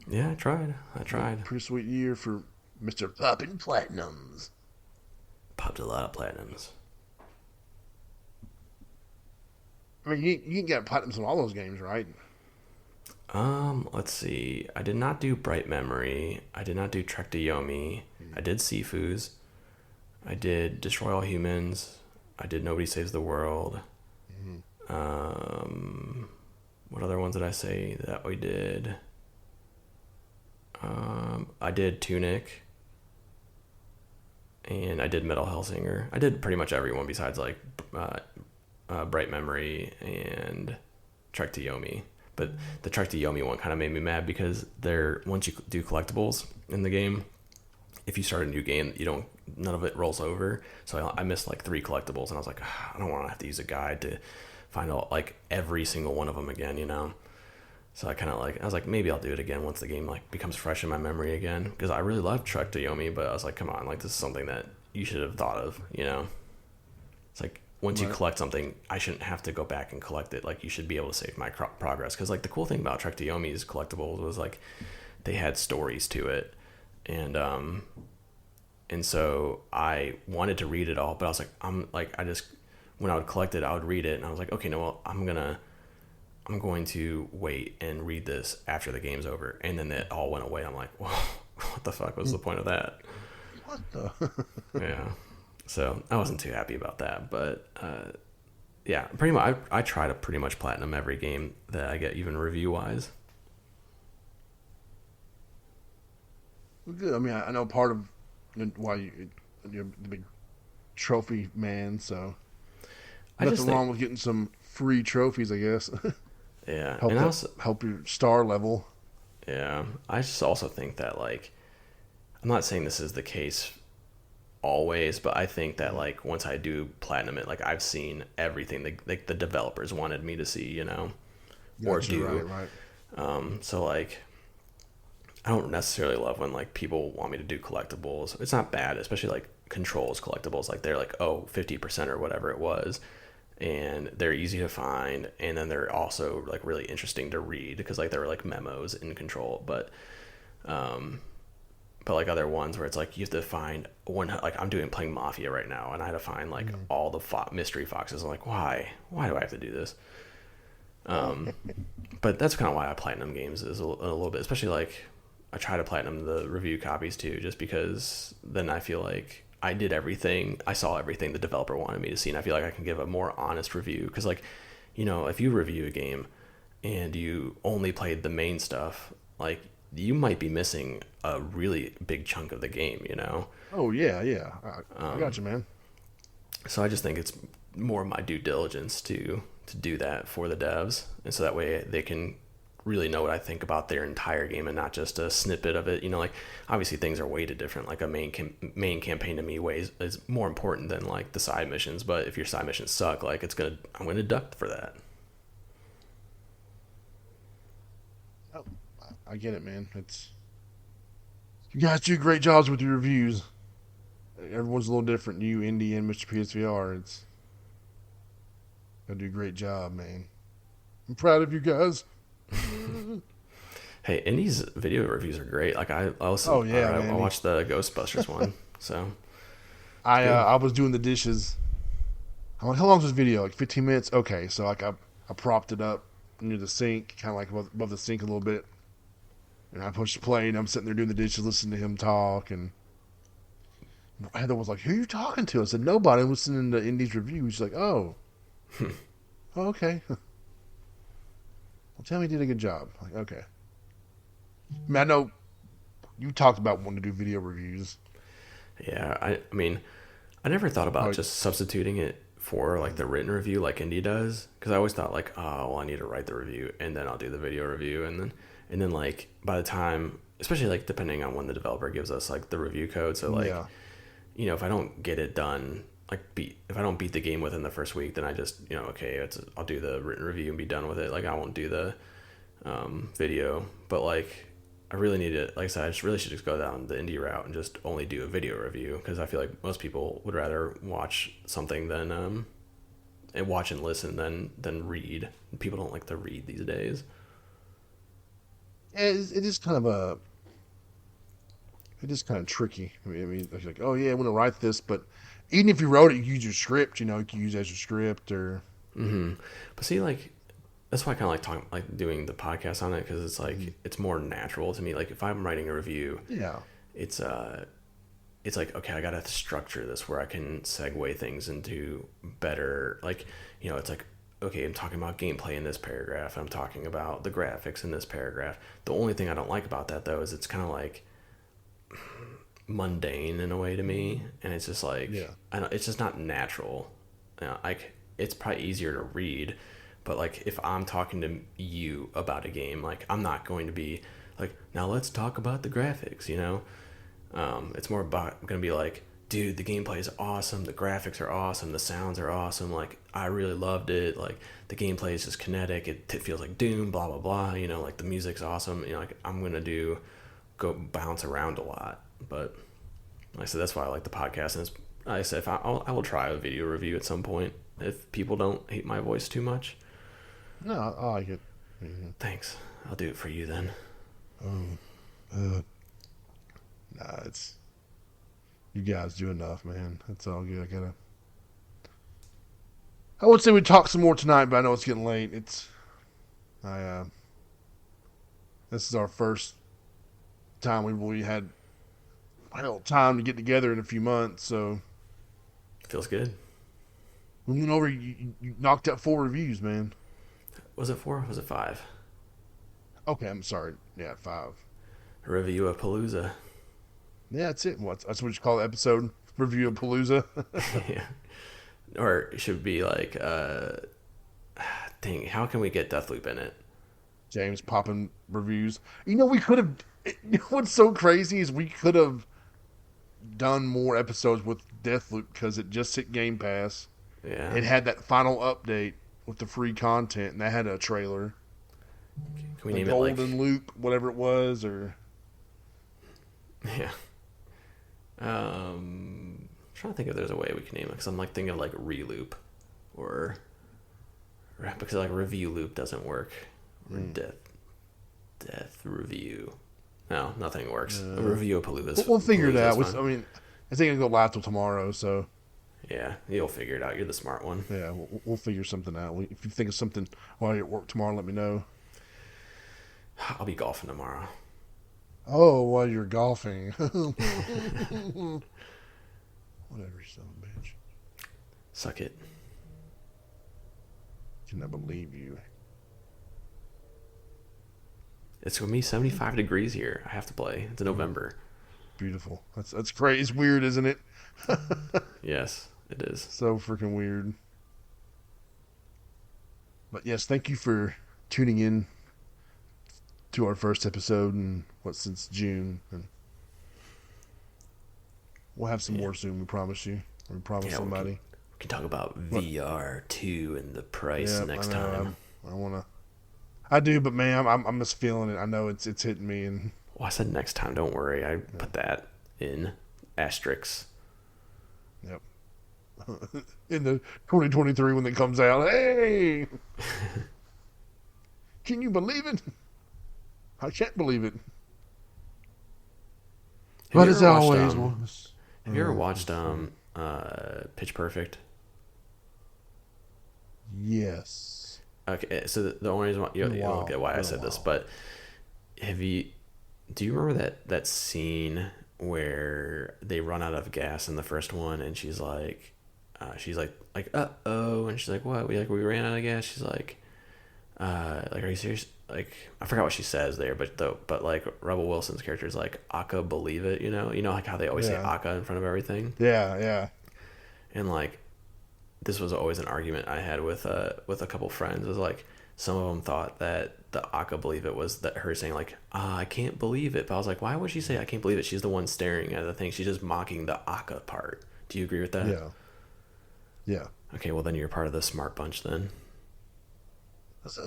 Yeah, I tried. I tried. Pretty sweet year for Mr. Poppin' Platinums. Popped a lot of platinums. I mean, you can get platinums on all those games, right? Let's see. I did not do Bright Memory. I did not do Trek to Yomi. I did Sifu's. I did Destroy All Humans. I did Nobody Saves the World. What other ones did I say that we did? I did Tunic. And I did Metal Hellsinger. I did pretty much every one besides like Bright Memory and Trek to Yomi. But the Trek to Yomi one kind of made me mad because once you do collectibles in the game, if you start a new game, none of it rolls over. So I missed like 3 collectibles, and I was like, I don't want to have to use a guide to find out like every single one of them again, So I was like, maybe I'll do it again once the game like becomes fresh in my memory again, because I really loved Trek to Yomi, but I was like, come on, like this is something that you should have thought of, It's like once you collect something, I shouldn't have to go back and collect it. Like you should be able to save my progress, because like the cool thing about Trek to Yomi's collectibles was like they had stories to it, and so I wanted to read it all, but I was like, when I would collect it, I would read it, and I was like, okay, no, well, I'm going to wait and read this after the game's over. And then it all went away. I'm like, well, what the fuck was the point of that? What the? Yeah. So I wasn't too happy about that. But yeah, pretty much I try to pretty much platinum every game that I get, even review-wise. Good. I mean, I know part of why you're the big trophy man, so nothing wrong with getting some free trophies, I guess. Yeah, help your star level. Yeah, I just also think that like, I'm not saying this is the case always, but I think that like once I do platinum it, like I've seen everything the developers wanted me to see, or do. Right. So like, I don't necessarily love when like people want me to do collectibles. It's not bad, especially like Control's collectibles. Like they're like 50% or whatever it was. And they're easy to find, and then they're also like really interesting to read because like there were like memos in Control, but like other ones where it's like you have to find one, like I'm playing Mafia right now, and I had to find like all the mystery foxes. I'm like, why do I have to do this? But that's kind of why I platinum games is a little bit, especially like I try to platinum the review copies too, just because then I feel like I did everything. I saw everything the developer wanted me to see, and I feel like I can give a more honest review. Because, like, if you review a game and you only played the main stuff, like, you might be missing a really big chunk of the game, Oh, yeah. I got you, man. So I just think it's more my due diligence to do that for the devs, and so that way they can really know what I think about their entire game and not just a snippet of it. Like obviously things are weighted different. Like a main campaign to me is more important than like the side missions. But if your side missions suck, like I'm gonna deduct for that. Oh, I get it, man. You guys do great jobs with your reviews. Everyone's a little different. You, Indy, and Mr. PSVR. You do a great job, man. I'm proud of you guys. Hey, Indy's video reviews are great. Like I listen. Oh yeah, man. I watched the Ghostbusters one. So I was doing the dishes. I'm like, how long is this video? Like 15 minutes. Okay, so like I propped it up near the sink, kind of like above the sink a little bit, and I pushed play, and I'm sitting there doing the dishes, listening to him talk, and Heather was like, "Who are you talking to?" I said, "Nobody. I'm listening to Indy's review." She's like, "Oh, oh okay." Well, tell me you did a good job. Like, okay. I mean, I know you talked about wanting to do video reviews. Yeah, I mean, I never thought about Like, just substituting it for like the written review like Indie does, because I always thought like, oh, well, I need to write the review and then I'll do the video review, and then like by the time, especially like depending on when the developer gives us like the review code, so like, yeah, if I don't get it done, like if I don't beat the game within the first week, then I just okay, I'll do the written review and be done with it. Like I won't do the video, but like I really need to, like I said, I just really should just go down the indie route and just only do a video review, because I feel like most people would rather watch something than and watch and listen than read. People don't like to read these days. it is kind of tricky. It's like, oh yeah, I want to write this, but even if you wrote it, you use your script. You can use it as your script or. But see, like that's why I kind of like talking, like doing the podcast on it, because it's like it's more natural to me. Like if I'm writing a review, Yeah. it's it's like, okay, I gotta structure this where I can segue things into better, like, it's like, okay, I'm talking about gameplay in this paragraph, I'm talking about the graphics in this paragraph. The only thing I don't like about that though is it's kind of like mundane in a way to me, and it's just like, Yeah. I don't, it's just not natural. Like it's probably easier to read, but like if I'm talking to you about a game, like I'm not going to be like, now let's talk about the graphics. It's more about, I'm gonna be like, dude, the gameplay is awesome, the graphics are awesome, the sounds are awesome, like I really loved it, like the gameplay is just kinetic, it feels like Doom, blah blah blah, like the music's awesome, like I'm gonna go bounce around a lot. But like I said, that's why I like the podcast, and I said if I will try a video review at some point if people don't hate my voice too much. No, I like it. Mhm. Thanks, I'll do it for you then. Um, uh, nah, it's you guys do enough, man. That's all good. I would say we talk some more tonight, but I know it's getting late. I This is our first time we really had time to get together in a few months. So Feels good. we went over. You knocked out 4 reviews, man. Was it 4? Was it 5? Okay, I'm sorry. Yeah, 5. A review of Palooza. Yeah, that's it. That's what you call the episode review of Palooza. Yeah. Or it should be like, dang, how can we get Deathloop in it? James popping reviews. We could have. What's so crazy is we could have done more episodes with Deathloop because it just hit Game Pass. Yeah. It had that final update with the free content, and that had a trailer. Can we The name Golden it like? Loop, whatever it was, or Yeah. I'm trying to think if there's a way we can name it, because I'm like thinking of like Reloop, or because like Review Loop doesn't work, or Death Review. No, nothing works. A review of Palooza. we'll figure it out. Fine. I mean, I think it'll go live till tomorrow, so Yeah, you'll figure it out. You're the smart one. yeah, we'll figure something out. If you think of something while you're at work tomorrow, let me know. I'll be golfing tomorrow. Oh, while you're golfing. Whatever, son of a bitch. Suck it. Cannot believe you. It's gonna be 75 degrees here. I have to play. It's November. Beautiful. That's great. It's weird, isn't it? Yes, it is. So freaking weird. But yes, thank you for tuning in to our first episode since June, and we'll have some more soon. We promise you. We promise somebody. We can talk about VR too and the price next time. I wanna. I do, but man, I'm just feeling it. I know it's hitting me, and Well, I said next time. Don't worry. I put that in asterisks. yep. In the 2023 when it comes out, hey, can you believe it? I can't believe it. But as always, have you ever watched Pitch Perfect? Yes. Okay, so the only reason you'll get why I said this, but do you remember that scene where they run out of gas in the first one, and she's like, oh, and she's like, what? We ran out of gas. She's like, are you serious? Like, I forgot what she says there, but like Rebel Wilson's character is like, Aka, believe it, like how they always say Yeah. Aka in front of everything, Yeah. Yeah. and like this was always an argument I had with a couple friends. It was like some of them thought that the Aka believe it was that her saying like, I can't believe it, but I was like, why would she say I can't believe it? She's the one staring at the thing. She's just mocking the Aka part. Do you agree with that? Yeah. Yeah. Okay, well then you're part of the smart bunch then.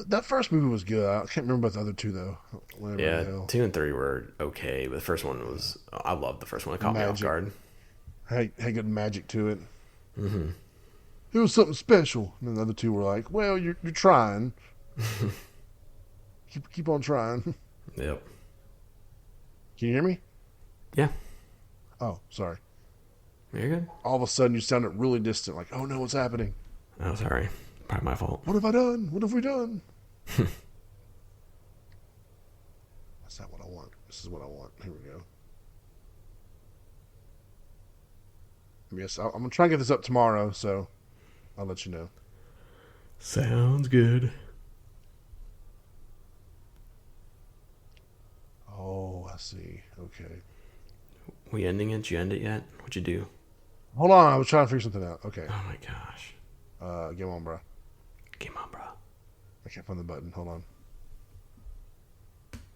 That first movie was good. I can't remember about the other two though. Whatever Yeah, the hell. 2 and 3 were okay, but the first one was, I loved the first one. It caught me off Magic. guard. Had good magic to it. Mm-hmm. It was something special. And then the other two were like, "Well, you're trying. Keep on trying." Yep. Can you hear me? Yeah. Oh, sorry. You're good. All of a sudden, you sounded really distant. Like, "Oh no, what's happening? Oh, sorry. Probably my fault. What have I done? What have we done?" That's not what I want. This is what I want. Here we go. Yes, I'm gonna try and get this up tomorrow, so I'll let you know. Sounds good. Oh, I see. Okay. We ending it? Did you end it yet? What'd you do? Hold on, I was trying to figure something out. Okay. Oh my gosh. Game on, bro. Game on, bro. I can't find the button. Hold on.